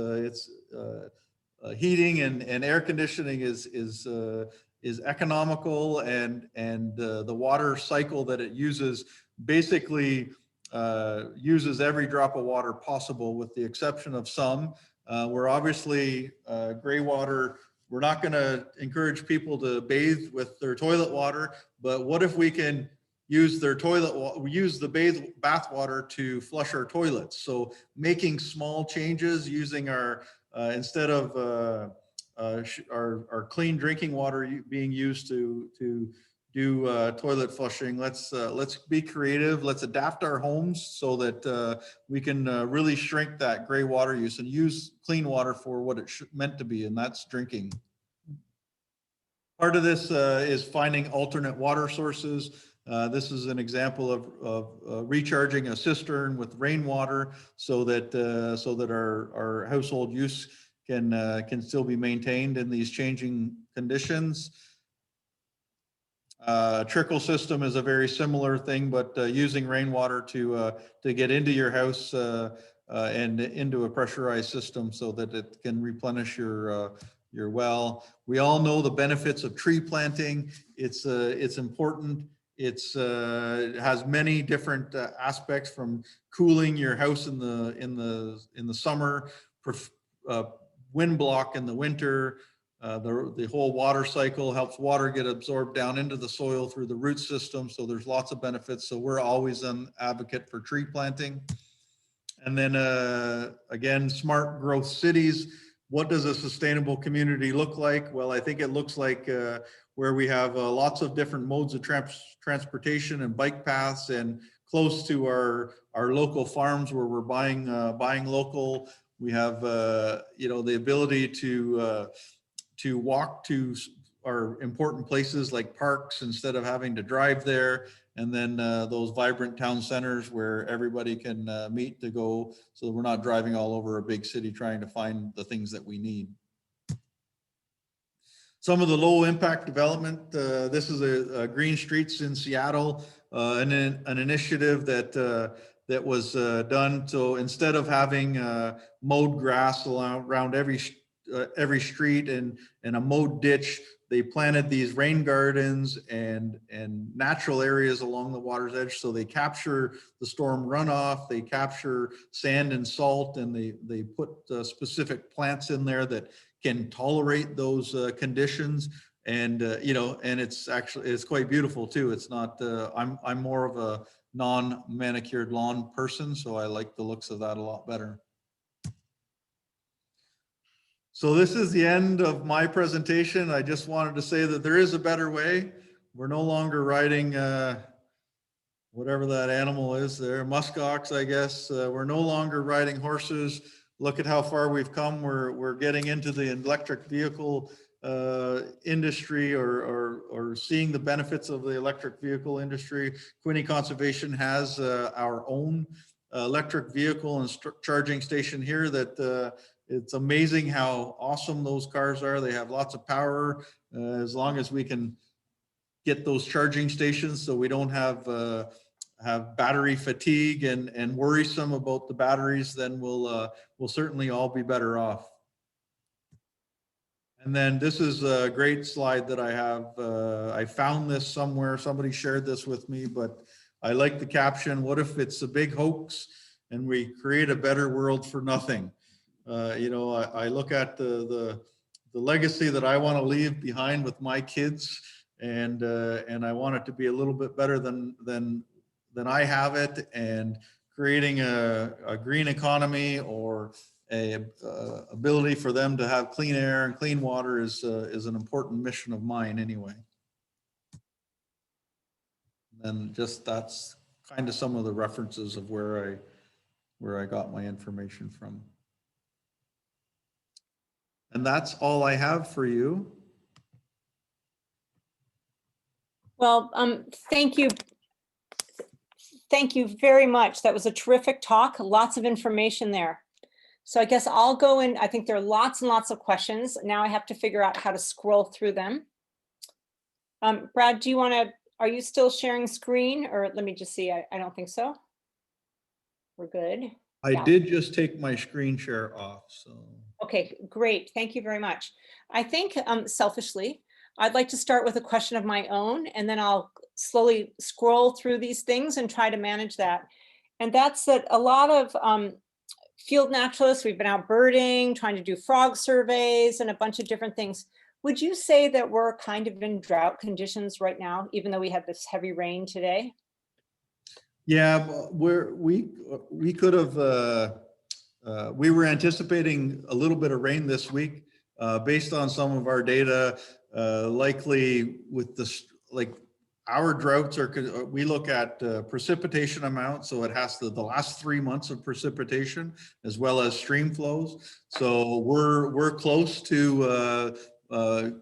heating and air conditioning is economical, and the water cycle that it uses basically uses every drop of water possible, with the exception of some. We're obviously gray water. We're not going to encourage people to bathe with their toilet water, but what if we can use their use the bath water to flush our toilets? So making small changes, using our instead of our clean drinking water being used to do toilet flushing. Let's be creative. Let's adapt our homes so that we can really shrink that gray water use and use clean water for what it's meant to be, and that's drinking. Part of this is finding alternate water sources. This is an example of recharging a cistern with rainwater, so that our household use can still be maintained in these changing conditions. Trickle system is a very similar thing, but using rainwater to get into your house and into a pressurized system so that it can replenish your well. We all know the benefits of tree planting. It's important it has many different aspects, from cooling your house in the summer, wind block in the winter. The whole water cycle helps water get absorbed down into the soil through the root system. So there's lots of benefits. So we're always an advocate for tree planting. And then again, smart growth cities. What does a sustainable community look like? Well, I think it looks like where we have lots of different modes of transportation and bike paths, and close to our local farms where we're buying local. We have you know, the ability to walk to our important places like parks instead of having to drive there. And then those vibrant town centers where everybody can meet to go, so that we're not driving all over a big city trying to find the things that we need. Some of the low impact development, this is a Green Streets in Seattle, an initiative that was done. So instead of having mowed grass around every street and a mowed ditch, they planted these rain gardens and natural areas along the water's edge. So they capture the storm runoff, they capture sand and salt, and they put specific plants in there that can tolerate those conditions. And you know, and it's quite beautiful too. It's not, I'm more of a non-manicured lawn person, so I like the looks of that a lot better. So this is the end of my presentation. I just wanted to say that there is a better way. We're no longer riding whatever that animal is there, muskox, I guess. We're no longer riding horses. Look at how far we've come. We're getting into the electric vehicle industry, or seeing the benefits of the electric vehicle industry. Quinte Conservation has our own electric vehicle and charging station here that it's amazing how awesome those cars are. They have lots of power, as long as we can get those charging stations so we don't have battery fatigue and worrisome about the batteries, then we'll certainly all be better off. And then this is a great slide that I have. I found this somewhere. Somebody shared this with me, but I like the caption: "What if it's a big hoax and we create a better world for nothing?" You know, I look at the legacy that I want to leave behind with my kids, and I want it to be a little bit better than I have it, and creating a green economy, or a ability for them to have clean air and clean water is an important mission of mine anyway. And just that's kind of some of the references of where I got my information from. And that's all I have for you. Well, thank you. Thank you very much. That was a terrific talk. Lots of information there. So I guess I'll go in. I think there are lots and lots of questions. Now I have to figure out how to scroll through them. Brad, do you want to, are you still sharing screen, or let me just see. I don't think so. We're good. I did just take my screen share off, so. Okay, great. Thank you very much. I think selfishly, I'd like to start with a question of my own, and then I'll slowly scroll through these things and try to manage that. And that's that a lot of field naturalists, we've been out birding, trying to do frog surveys and a bunch of different things. Would you say that we're kind of in drought conditions right now, even though we had this heavy rain today? Yeah, we could have, we were anticipating a little bit of rain this week based on some of our data, likely with this, like our droughts are, we look at precipitation amount. So it has the last 3 months of precipitation as well as stream flows. So we're close to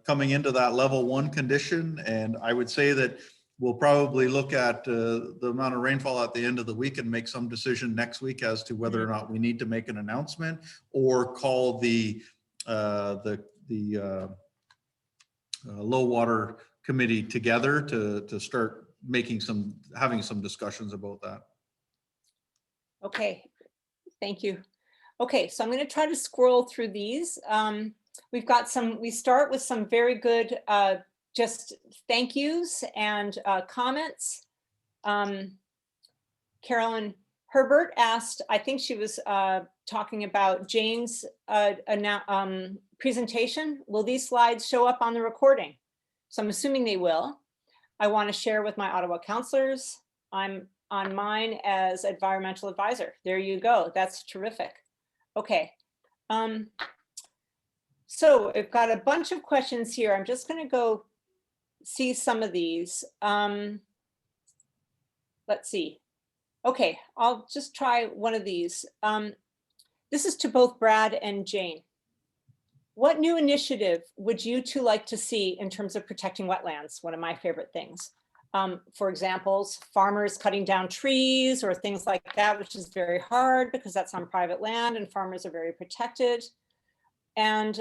coming into that level 1 condition. And I would say that we'll probably look at the amount of rainfall at the end of the week and make some decision next week as to whether or not we need to make an announcement or call the low water committee together to start having some discussions about that. Okay, thank you. Okay, so I'm going to try to scroll through these. We've got some, we start with some very good just thank yous and comments. Carolyn Herbert asked, I think she was talking about Jane's presentation. Will these slides show up on the recording? So I'm assuming they will. I want to share with my Ottawa councilors. I'm on mine as environmental advisor. There you go. That's terrific. Okay. So I've got a bunch of questions here. I'm just going to go see some of these. Let's see. Okay, I'll just try one of these. This is to both Brad and Jane. What new initiative would you two like to see in terms of protecting wetlands? One of my favorite things. For examples, farmers cutting down trees or things like that, which is very hard because that's on private land and farmers are very protected. And,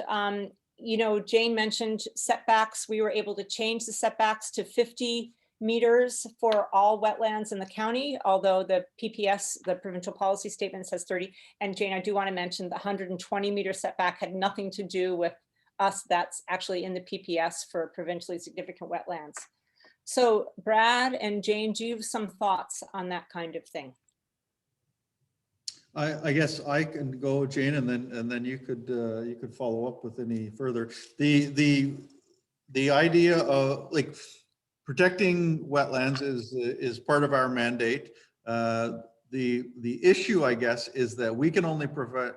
you know, Jane mentioned setbacks. We were able to change the setbacks to 50 meters for all wetlands in the county, although the PPS, the provincial policy statement, says 30. And Jane, I do want to mention the 120 meter setback had nothing to do with us. That's actually in the PPS for provincially significant wetlands. So Brad and Jane, do you have some thoughts on that kind of thing? I guess I can go, Jane, and then you could follow up with any further. The idea of like protecting wetlands is part of our mandate. The issue, I guess, is that we can only protect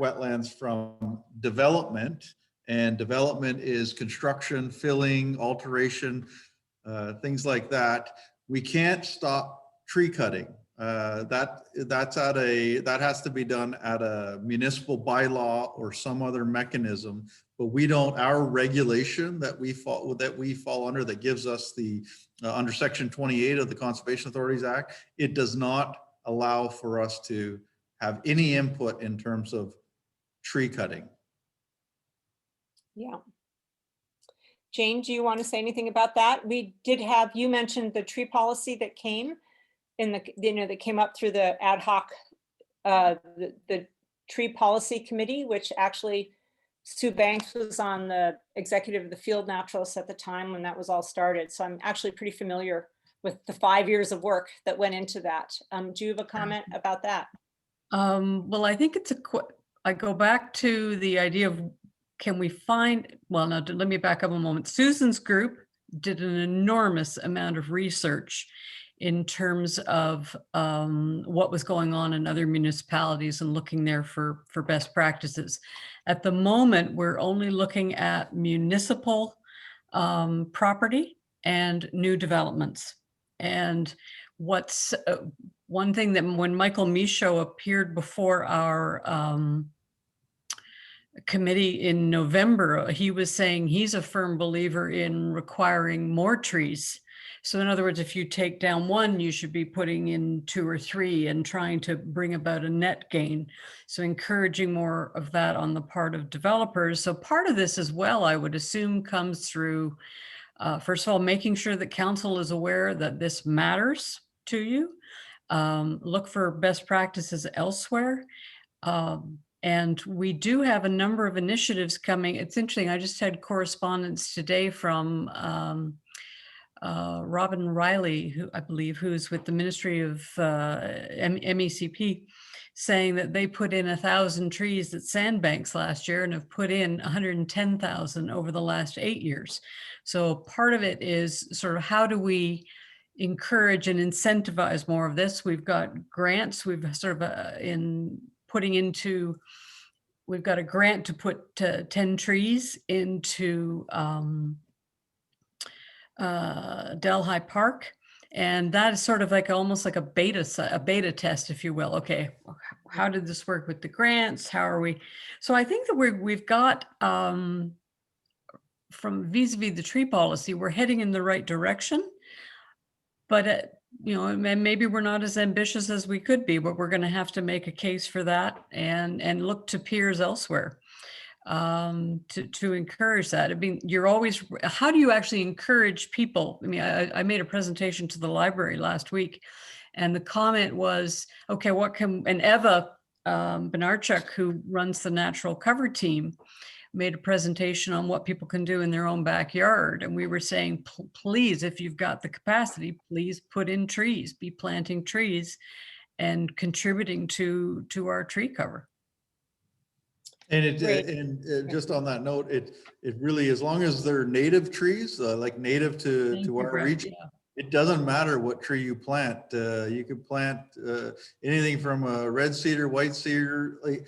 wetlands from development, and development is construction, filling, alteration, things like that. We can't stop tree cutting. That has to be done at a municipal bylaw or some other mechanism. But we don't. Our regulation that we fall under, that gives us the under Section 28 of the Conservation Authorities Act, it does not allow for us to have any input in terms of tree cutting. Yeah. Jane, do you want to say anything about that? We did have, you mentioned the tree policy that came in the, you know, that came up through the ad hoc, the tree policy committee, which actually Sue Banks was on the executive of the Field Naturalists at the time when that was all started. So I'm actually pretty familiar with the 5 years of work that went into that. Do you have a comment about that? Well, I think it's I go back to the idea of, can we find, well, no, let me back up a moment. Susan's group did an enormous amount of research in terms of what was going on in other municipalities and looking there for best practices. At the moment, we're only looking at municipal property and new developments. And what's one thing that when Michael Michaud appeared before our committee in November, he was saying he's a firm believer in requiring more trees. So in other words, if you take down one, you should be putting in 2 or 3 and trying to bring about a net gain. So encouraging more of that on the part of developers. So part of this as well, I would assume, comes through, first of all, making sure that council is aware that this matters to you. Look for best practices elsewhere. And we do have a number of initiatives coming. It's interesting. I just had correspondence today from Robin Riley, who I believe, who's with the Ministry of MECP, saying that they put in 1,000 trees at sandbanks last year and have put in 110,000 over the last 8 years. So part of it is sort of how do we encourage and incentivize more of this? We've got grants. We've sort of we've got a grant to put 10 trees into Delhi Park, and that is sort of like almost like a beta test, if you will. Okay, how did this work with the grants? How are we? So I think that we've got from vis-a-vis the tree policy, we're heading in the right direction, but you know, maybe we're not as ambitious as we could be, but we're going to have to make a case for that and look to peers elsewhere to encourage that. I mean, you're always, how do you actually encourage people? I mean, I made a presentation to the library last week, and the comment was, okay, what can, and Eva Benarchuk, who runs the natural cover team, made a presentation on what people can do in their own backyard. And we were saying, please, if you've got the capacity, please put in trees, be planting trees and contributing to our tree cover. And Great. just on that note, it really, as long as they're native trees, like native Thank to you, our Brad. region, it doesn't matter what tree you plant. You could plant anything from a red cedar, white cedar, like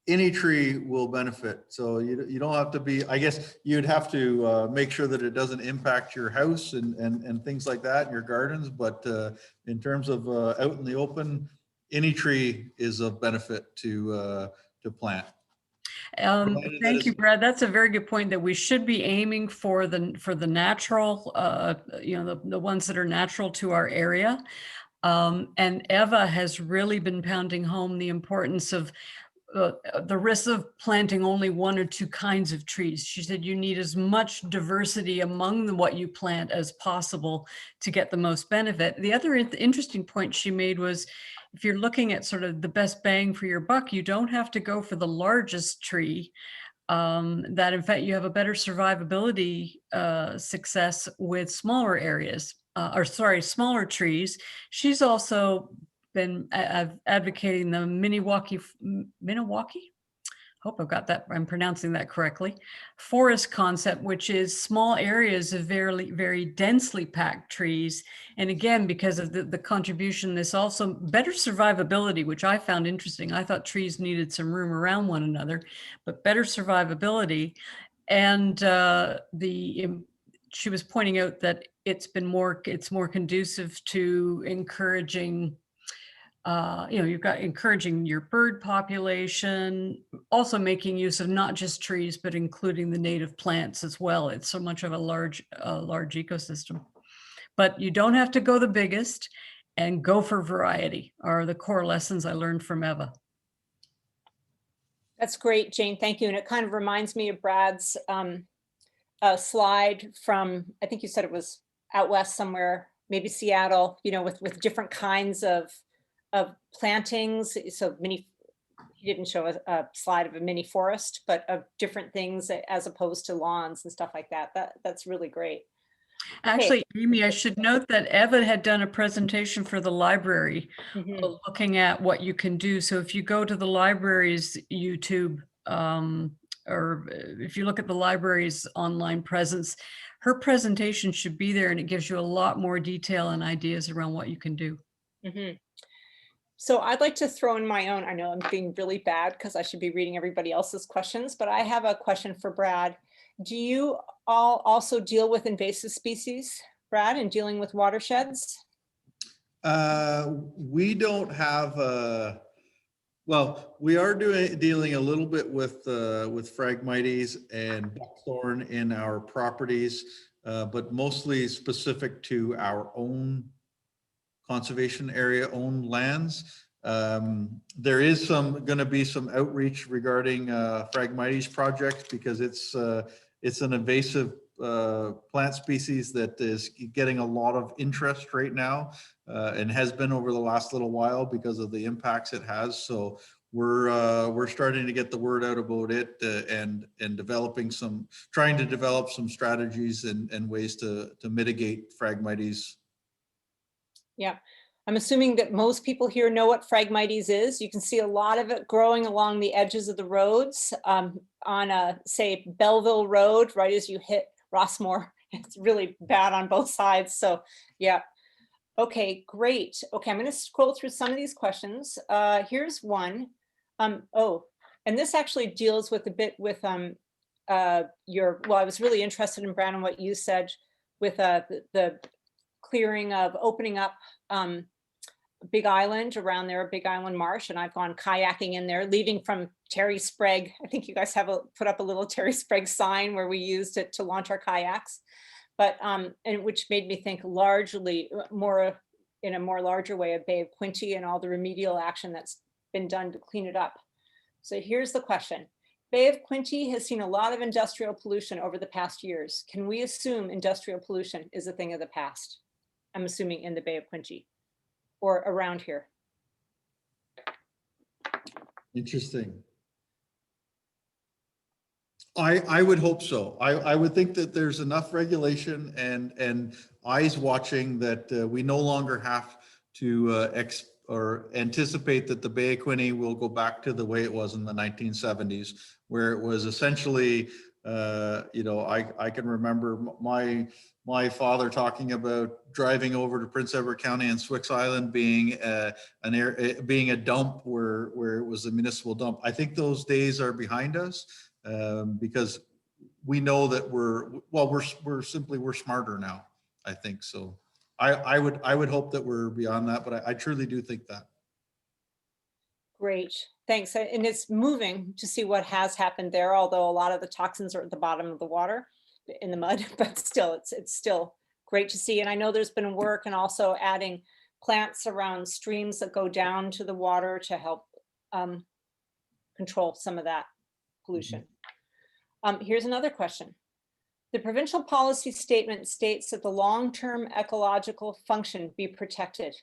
any tree will benefit. So you don't have to be, I guess you'd have to make sure that it doesn't impact your house and things like that in your gardens. But in terms of out in the open, any tree is of benefit to plant. Provided that Thank you, it's- Brad. That's a very good point, that we should be aiming for the natural, the ones that are natural to our area. And Eva has really been pounding home the importance of the risk of planting only one or two kinds of trees. She said you need as much diversity among what you plant as possible to get the most benefit. The other interesting point she made was, if you're looking at sort of the best bang for your buck, you don't have to go for the largest tree. That in fact you have a better survivability success with smaller areas, smaller trees. She's also been advocating the Minnewaukee, hope I've got that, I'm pronouncing that correctly, forest concept, which is small areas of very, very densely packed trees. And again, because of the contribution, this also better survivability, which I found interesting. I thought trees needed some room around one another, but better survivability. And she was pointing out that it's more conducive to encouraging you've got encouraging your bird population, also making use of not just trees, but including the native plants as well. It's so much of a large ecosystem. But you don't have to go the biggest, and go for variety are the core lessons I learned from Eva. That's great, Jane. Thank you. And it kind of reminds me of Brad's slide from, I think you said it was out west somewhere, maybe Seattle, with different kinds of plantings. So he didn't show a slide of a mini forest, but of different things as opposed to lawns and stuff like that. That's really great. Actually, Amy, I should note that Eva had done a presentation for the library looking at what you can do. So if you go to the library's YouTube, or if you look at the library's online presence, her presentation should be there, and it gives you a lot more detail and ideas around what you can do. So I'd like to throw in my own. I know I'm being really bad because I should be reading everybody else's questions, but I have a question for Brad. Do you all also deal with invasive species, Brad, in dealing with watersheds? We don't have well, we are dealing a little bit with Phragmites and buckthorn in our properties, but mostly specific to our own conservation area owned lands. There is going to be some outreach regarding Phragmites project, because it's an invasive plant species that is getting a lot of interest right now, and has been over the last little while because of the impacts it has. So we're starting to get the word out about it, and trying to develop some strategies and ways to mitigate Phragmites. Yeah, I'm assuming that most people here know what Phragmites is. You can see a lot of it growing along the edges of the roads, on say Belleville Road, right as you hit Rossmore. It's really bad on both sides. So yeah. Okay, great. Okay, I'm going to scroll through some of these questions. Here's one. And this actually deals with a bit with well, I was really interested in Brandon, what you said with the clearing of opening up Big Island around there, Big Island Marsh, and I've gone kayaking in there, leaving from Terry Sprague. I think you guys have put up a little Terry Sprague sign where we used it to launch our kayaks, but and which made me think largely more in a more larger way of Bay of Quinte and all the remedial action that's been done to clean it up. So here's the question. Bay of Quinte has seen a lot of industrial pollution over the past years. Can we assume industrial pollution is a thing of the past? I'm assuming in the Bay of Quinte or around here. Interesting. I would hope so. I would think that there's enough regulation and eyes watching that we no longer have to or anticipate that the Bay of Quinte will go back to the way it was in the 1970s, where it was essentially, I can remember my father talking about driving over to Prince Edward County and Swix Island being being a dump where it was a municipal dump. I think those days are behind us. Because we know that we're smarter now, I think. So I would hope that we're beyond that, but I truly do think that. Great, thanks. And it's moving to see what has happened there, although a lot of the toxins are at the bottom of the water in the mud, but still, it's still great to see. And I know there's been work and also adding plants around streams that go down to the water to help control some of that pollution. Here's another question. The provincial policy statement states that the long-term ecological function be protected.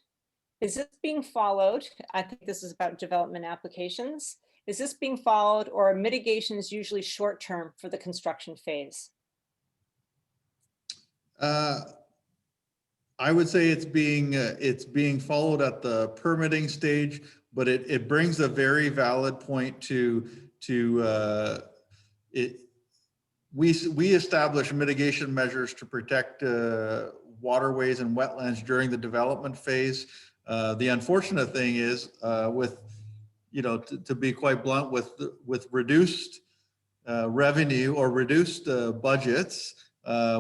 Is this being followed? I think this is about development applications. Is this being followed, or mitigation is usually short-term for the construction phase? I would say it's being followed at the permitting stage, but it brings a very valid point to it. We establish mitigation measures to protect waterways and wetlands during the development phase. The unfortunate thing is to be quite blunt, with reduced revenue or reduced budgets,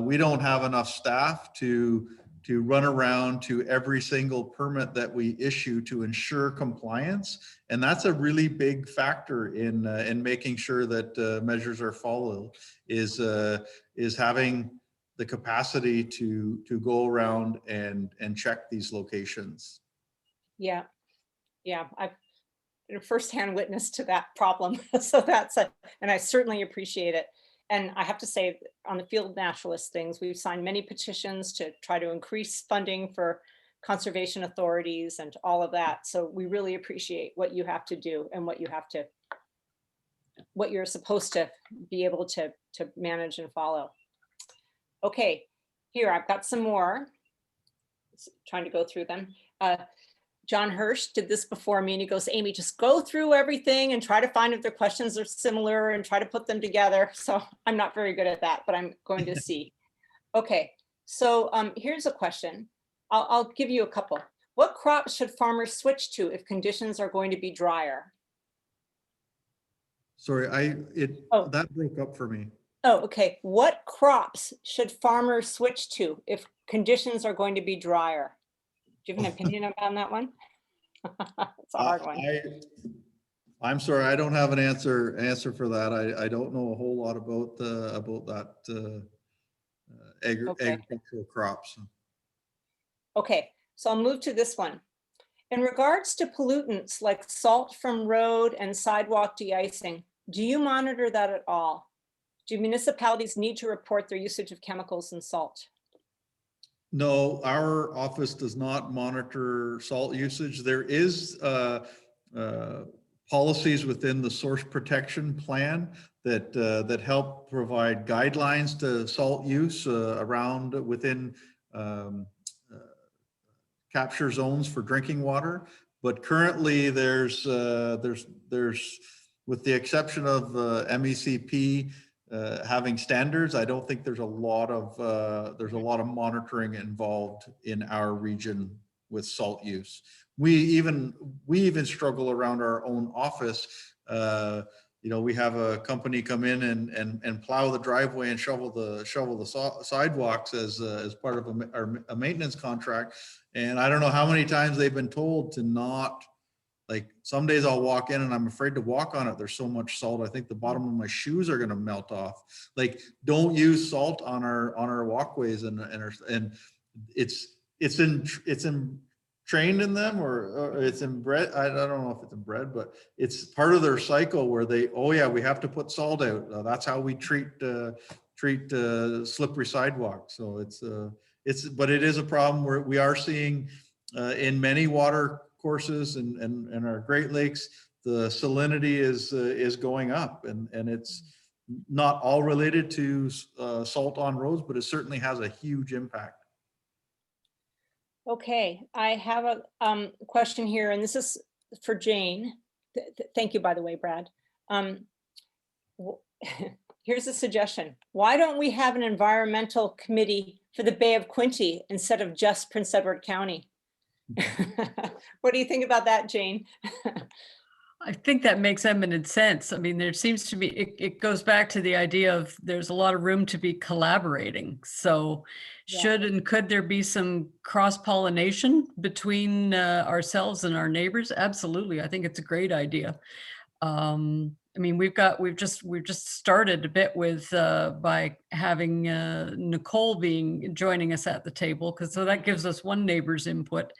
we don't have enough staff to run around to every single permit that we issue to ensure compliance. And that's a really big factor in making sure that measures are followed, is having the capacity to go around and check these locations. Yeah, I've been a firsthand witness to that problem. So and I certainly appreciate it. And I have to say, on the Field Naturalist things, we've signed many petitions to try to increase funding for conservation authorities and all of that. So we really appreciate what you have to do and what you're supposed to be able to manage and follow. Okay, here I've got some more. Trying to go through them. John Hirsch did this before me, and he goes, Amy, just go through everything and try to find if their questions are similar and try to put them together. So I'm not very good at that, but I'm going to see. Okay, so here's a question. I'll give you a couple. What crops should farmers switch to if conditions are going to be drier? Sorry, that broke up for me. Oh, okay. What crops should farmers switch to if conditions are going to be drier? Do you have an opinion on that one? It's a hard one. I'm sorry, I don't have an answer for that. I don't know a whole lot about that agricultural crops. Okay, so I'll move to this one. In regards to pollutants like salt from road and sidewalk de-icing, do you monitor that at all? Do municipalities need to report their usage of chemicals and salt? No, our office does not monitor salt usage. There is policies within the source protection plan that help provide guidelines to salt use within capture zones for drinking water. But currently, there's with the exception of MECP having standards, I don't think there's a lot of monitoring involved in our region with salt use. We even struggle around our own office. We have a company come in and plow the driveway and shovel the sidewalks as part of a maintenance contract. And I don't know how many times they've been told to not. Like, some days I'll walk in and I'm afraid to walk on it. There's so much salt. I think the bottom of my shoes are going to melt off. Like, don't use salt on our walkways and it's trained in them or it's inbred. I don't know if it's inbred, but it's part of their cycle where we have to put salt out. That's how we treat slippery sidewalks. So but it is a problem where we are seeing in many water courses and our Great Lakes, the salinity is going up, and it's not all related to salt on roads, but it certainly has a huge impact. Okay, I have a question here, and this is for Jane. Thank you, by the way, Brad. w- Here's a suggestion. Why don't we have an environmental committee for the Bay of Quinte instead of just Prince Edward County? What do you think about that, Jane? I think that makes eminent sense. I mean, there seems to be, it goes back to the idea of there's a lot of room to be collaborating. So Yeah. should and could there be some cross-pollination between ourselves and our neighbors? Absolutely. I think it's a great idea. I mean, we've just started a bit with by having Nicole joining us at the table, because so that gives us one neighbor's input.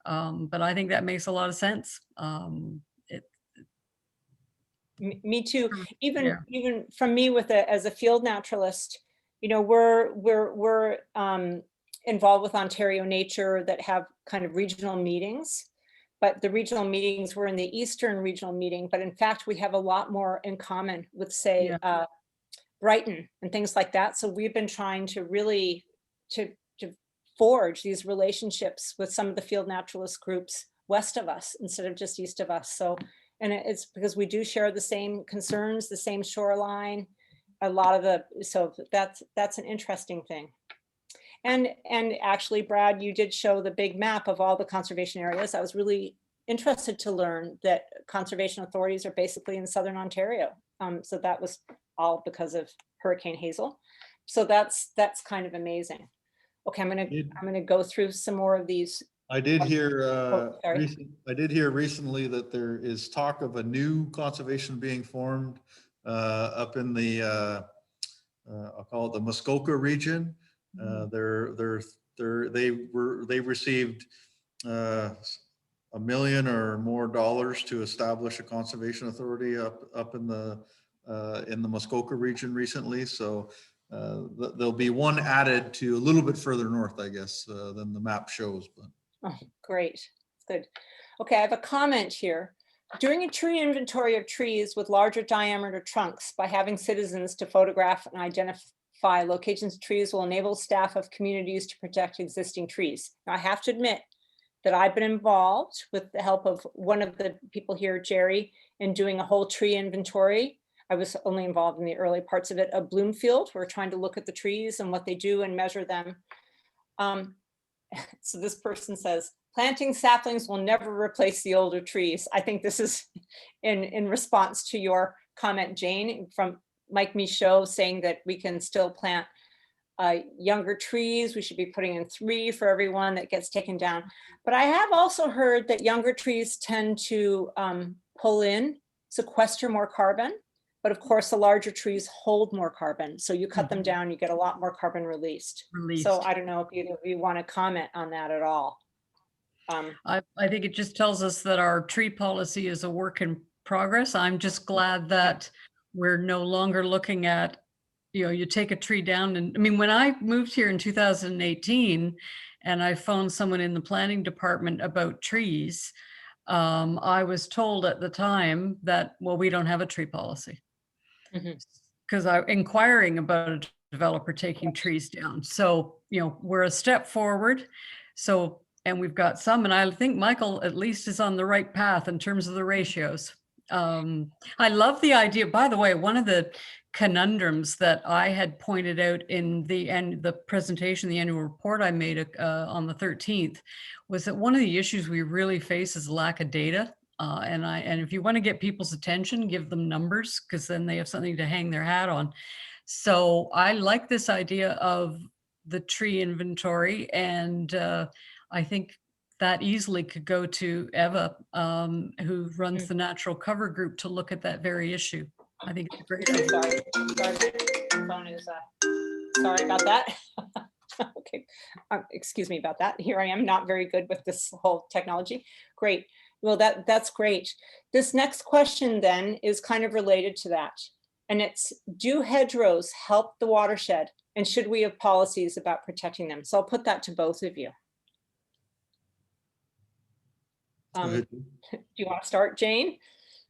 But I think that makes a lot of sense. Me too. Even Yeah. even from me as a field naturalist, you know, we're involved with Ontario Nature that have kind of regional meetings, but the regional meetings were in the Eastern regional meeting. But in fact, we have a lot more in common with, say, Brighton and things like that. So we've been trying to really to forge these relationships with some of the field naturalist groups west of us instead of just east of us. So, and it's because we do share the same concerns, the same shoreline, a lot of so that's an interesting thing. And actually, Brad, you did show the big map of all the conservation areas. I was really interested to learn that conservation authorities are basically in Southern Ontario. So that was all because of Hurricane Hazel. So that's kind of amazing. Okay, I'm gonna go through some more of these. I did hear sorry. I did hear recently that there is talk of a new conservation being formed up in the I'll call it the Muskoka region. They received $1 million or more to establish a conservation authority up in the Muskoka region recently. So there'll be one added to a little bit further north, I guess, than the map shows. But Oh, great, good. Okay, I have a comment here. Doing a tree inventory of trees with larger diameter trunks by having citizens to photograph and identify locations of trees will enable staff of communities to protect existing trees. Now, I have to admit that I've been involved with the help of one of the people here, Jerry, in doing a whole tree inventory. I was only involved in the early parts of it, of Bloomfield. We're trying to look at the trees and what they do and measure them. So this person says, planting saplings will never replace the older trees. I think this is in response to your comment, Jane, from Mike Michaud, saying that we can still plant younger trees. We should be putting in 3 for every one that gets taken down. But I have also heard that younger trees tend to sequester more carbon. But of course, the larger trees hold more carbon. So you cut them down, you get a lot more carbon released. So I don't know if either of you want to comment on that at all. I think it just tells us that our tree policy is a work in progress. I'm just glad that we're no longer looking at, you know, you take a tree down. And I mean, when I moved here in 2018 and I phoned someone in the planning department about trees, I was told at the time that, well, we don't have a tree policy. Because I'm inquiring about a developer taking trees down. So, you know, we're a step forward. So, and we've got some, and I think Michael at least is on the right path in terms of the ratios. I love the idea, by the way, one of the conundrums that I had pointed out in the presentation, the annual report I made on the 13th, was that one of the issues we really face is lack of data. And if you want to get people's attention, give them numbers, because then they have something to hang their hat on. So I like this idea of the tree inventory, and I think that easily could go to Eva, who runs the natural cover group, to look at that very issue. I think it's a great idea. Sorry, phone is, sorry about that. Okay, excuse me about that. Here I am, not very good with this whole technology. Great. Well, that's great. This next question then is kind of related to that. And it's, do hedgerows help the watershed? And should we have policies about protecting them? So I'll put that to both of you. Do you want to start, Jane?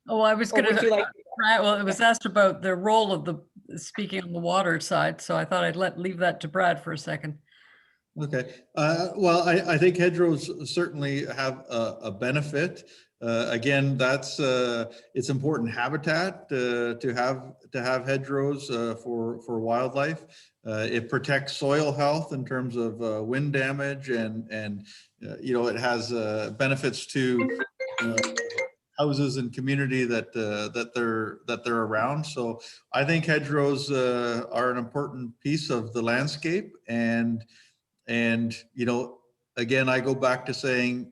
Oh, I was going to, like, well, it was asked about the role of speaking on the water side, so I thought I'd leave that to Brad for a second. Okay, well, I think hedgerows certainly have a benefit. Again, that's it's important habitat to have hedgerows for wildlife. It protects soil health in terms of wind damage, and you know, it has benefits to houses and community that they're around. So I think hedgerows are an important piece of the landscape, and you know, again, I go back to saying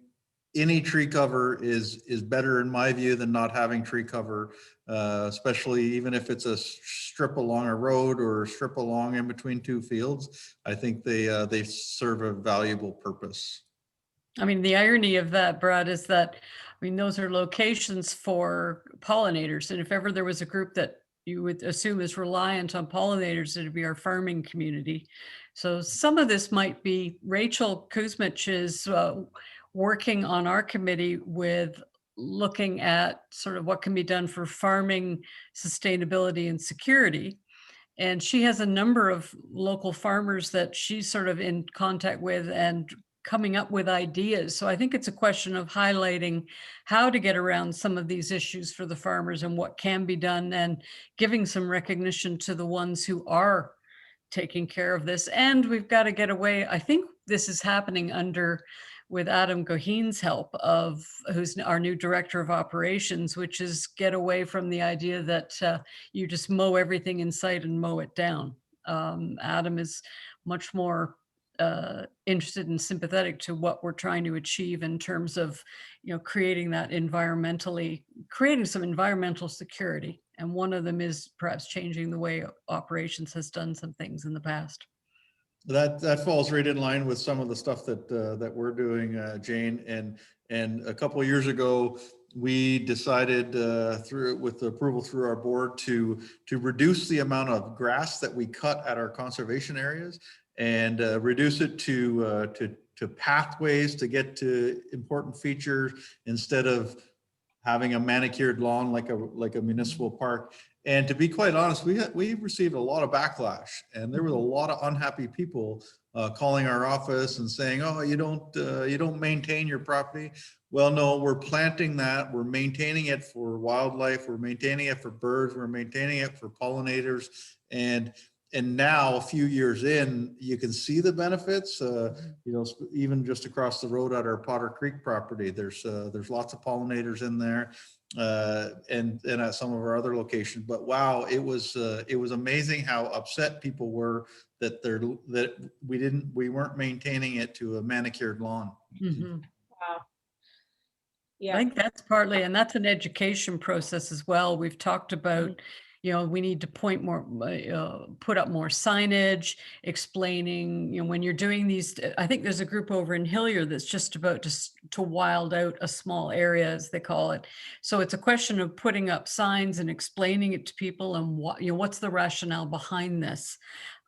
any tree cover is better in my view than not having tree cover, especially even if it's a strip along a road or a strip along in between two fields. I think they serve a valuable purpose. I mean, the irony of that, Brad, is that, I mean, those are locations for pollinators. And if ever there was a group that you would assume is reliant on pollinators, it'd be our farming community. So some of this might be Rachel Kuzmich is working on our committee with looking at sort of what can be done for farming sustainability and security. And she has a number of local farmers that she's sort of in contact with and coming up with ideas. So I think it's a question of highlighting how to get around some of these issues for the farmers and what can be done, and giving some recognition to the ones who are taking care of this. And we've got to get away. I think this is happening with Adam Goheen's help, who's our new director of operations, which is get away from the idea that you just mow everything in sight and mow it down. Adam is much more interested and sympathetic to what we're trying to achieve in terms of, you know, creating some environmental security. And one of them is perhaps changing the way operations has done some things in the past. That falls right in line with some of the stuff that we're doing, Jane. And a couple of years ago, we decided with the approval through our board to reduce the amount of grass that we cut at our conservation areas, and reduce it to pathways to get to important features, instead of having a manicured lawn like a municipal park. And to be quite honest, we received a lot of backlash, and there was a lot of unhappy people calling our office and saying, "Oh, you don't maintain your property." Well, no, we're planting that. We're maintaining it for wildlife. We're maintaining it for birds. We're maintaining it for pollinators. And now, a few years in, you can see the benefits. You know, even just across the road at our Potter Creek property, there's lots of pollinators in there, and at some of our other locations. But wow, it was amazing how upset people were that we weren't maintaining it to a manicured lawn. Mm-hmm. Wow. Yeah. I think that's partly, and that's an education process as well. We've talked about, you know, we need to put up more signage explaining, you know, when you're doing these. I think there's a group over in Hillier that's just about to wild out a small area, as they call it. So it's a question of putting up signs and explaining it to people, and what, you know, what's the rationale behind this.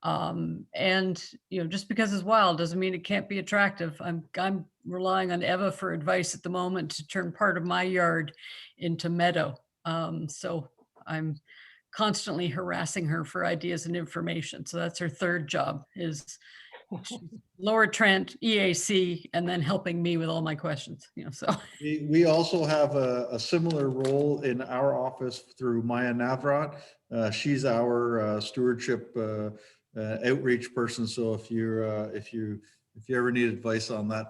And, you know, just because it's wild doesn't mean it can't be attractive. I'm relying on Eva for advice at the moment to turn part of my yard into meadow. So I'm constantly harassing her for ideas and information. So that's her third job, is Lower Trent, EAC, and then helping me with all my questions, you know, so. We also have a similar role in our office through Maya Navrat. She's our stewardship outreach person. So if you ever need advice on that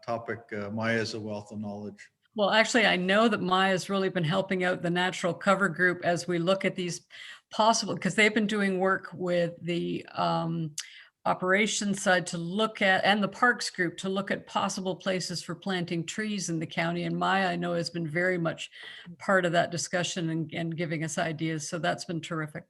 topic, Maya is a wealth of knowledge. Well, actually, I know that Maya's really been helping out the Natural Cover Group as we look at these possible, because they've been doing work with the operations side to look at, and the parks group to look at possible places for planting trees in the county. And Maya, I know, has been very much part of that discussion and giving us ideas. So that's been terrific.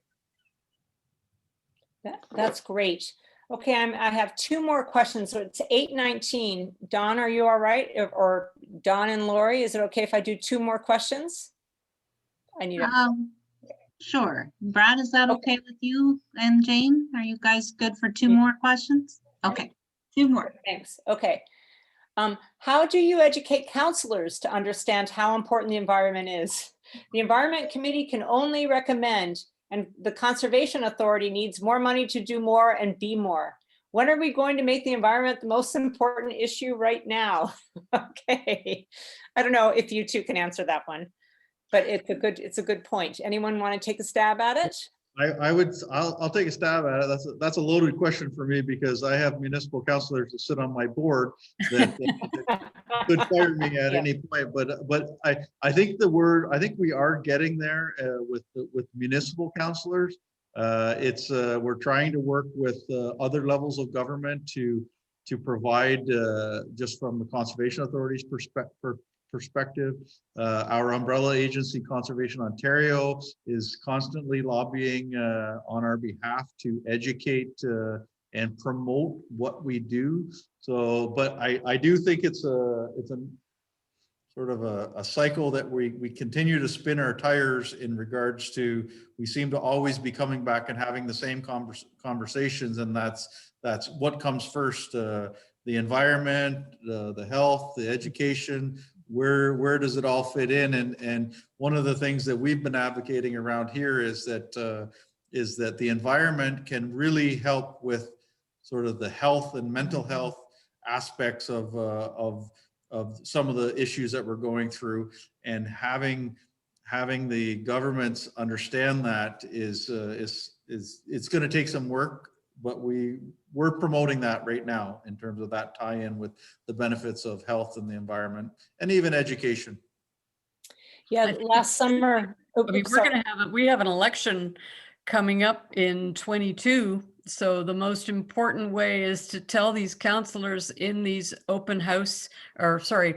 That's great. Okay, I have two more questions. So it's 8:19. Don, are you all right? Or Don and Lori, is it okay if I do two more questions? I need Sure. Brad, is that okay with you and Jane? Are you guys good for two more questions? Okay, two more. Thanks. Okay. How do you educate counselors to understand how important the environment is? The Environment Committee can only recommend And the Conservation Authority needs more money to do more and be more. When are we going to make the environment the most important issue right now? Okay, I don't know if you two can answer that one, but it's a good point. Anyone want to take a stab at it? I'll take a stab at it. That's a loaded question for me because I have municipal councilors that sit on my board that could fire me at Yeah. any point. But I think we are getting there with municipal councilors. We're trying to work with other levels of government to provide just from the Conservation Authority's perspective. Our umbrella agency, Conservation Ontario, is constantly lobbying on our behalf to educate and promote what we do. So, but I do think it's a sort of a cycle that we continue to spin our tires in regards to, we seem to always be coming back and having the same conversations, and that's what comes first, the environment, the health, the education, where does it all fit in? And one of the things that we've been advocating around here is that the environment can really help with sort of the health and mental health aspects of some of the issues that we're going through, and having the governments understand that is it's going to take some work, but we're promoting that right now in terms of that tie-in with the benefits of health and the environment and even education. Yeah, last summer. Oh, I mean, sorry. we have an election coming up in 22. So the most important way is to tell these counselors in these open house, or sorry,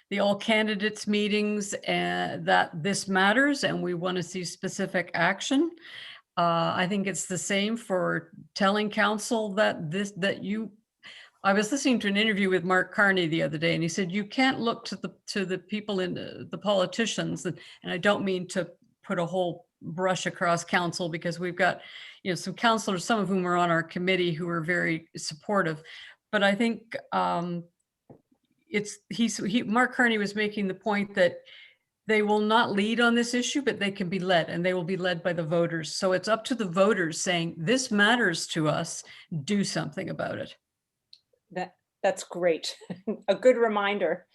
the all candidates meetings, that this matters and we want to see specific action. I think it's the same for telling council that I was listening to an interview with Mark Carney the other day, and he said, you can't look to the people in the politicians, and I don't mean to put a whole brush across council, because we've got, some councilors, some of whom are on our committee, who are very supportive. But I think Mark Carney was making the point that they will not lead on this issue, but they can be led, and they will be led by the voters. So it's up to the voters saying, this matters to us, do something about it. That's great. A good reminder.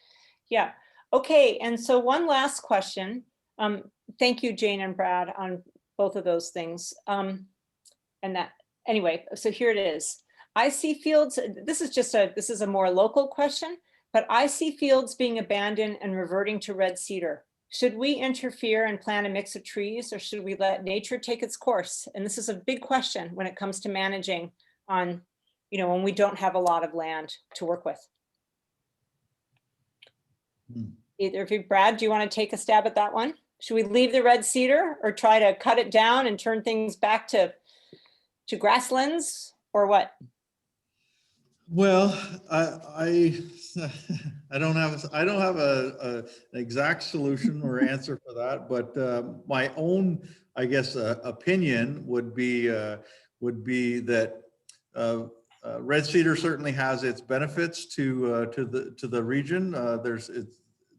Yeah. Okay. And so one last question. Thank you, Jane and Brad, on both of those things. Anyway, so here it is. I see fields, this is a more local question, but I see fields being abandoned and reverting to red cedar. Should we interfere and plant a mix of trees, or should we let nature take its course? And this is a big question when it comes to managing on, when we don't have a lot of land to work with. Either of you, Brad, do you want to take a stab at that one? Should we leave the red cedar or try to cut it down and turn things back to grasslands, or what? Well, I don't have an exact solution or answer for that, but my own, I guess, opinion would be that red cedar certainly has its benefits to the region.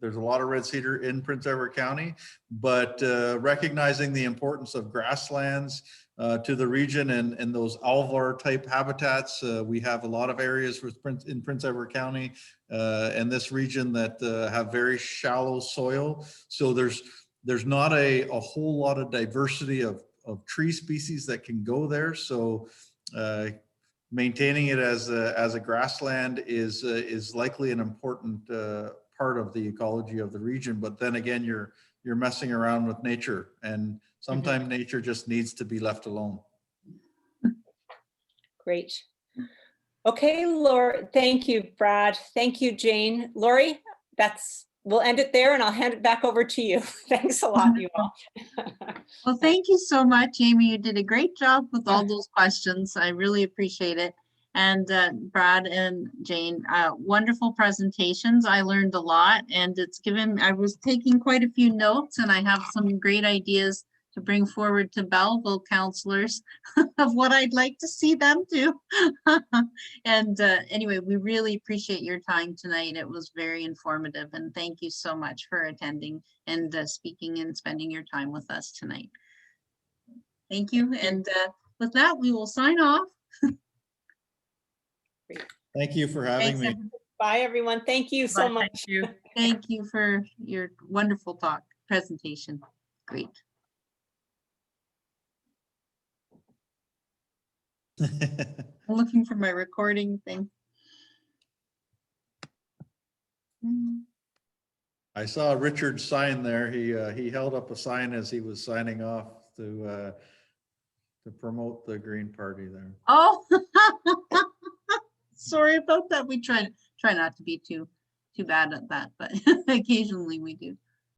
There's a lot of red cedar in Prince Edward County, but recognizing the importance of grasslands to the region and those alvar type habitats. We have a lot of areas in Prince Edward County and this region that have very shallow soil. So there's not a whole lot of diversity of tree species that can go there. So maintaining it as a grassland is likely an important part of the ecology of the region. But then again, you're messing around with nature, and sometimes nature just needs to be left alone. Great. Okay, Lori, thank you, Brad. Thank you, Jane. Lori, we'll end it there, and I'll hand it back over to you. Thanks a lot, you all. Well, thank you so much, Amy. You did a great job with all those questions. I really appreciate it. And Brad and Jane, wonderful presentations. I learned a lot, and I was taking quite a few notes, and I have some great ideas to bring forward to Belleville councilors of what I'd like to see them do. And anyway, we really appreciate your time tonight. It was very informative, and thank you so much for attending and speaking and spending your time with us tonight. Thank you. And with that, we will sign off. Thank you for having Thanks, me. everyone. Bye, everyone. Thank you so Bye. much. Thank you. Thank you for your wonderful presentation. Great. I'm looking for my recording thing. I saw Richard's sign there. He held up a sign as he was signing off to promote the Green Party there. Oh, sorry about that. We try not to be too bad at that, but occasionally we do.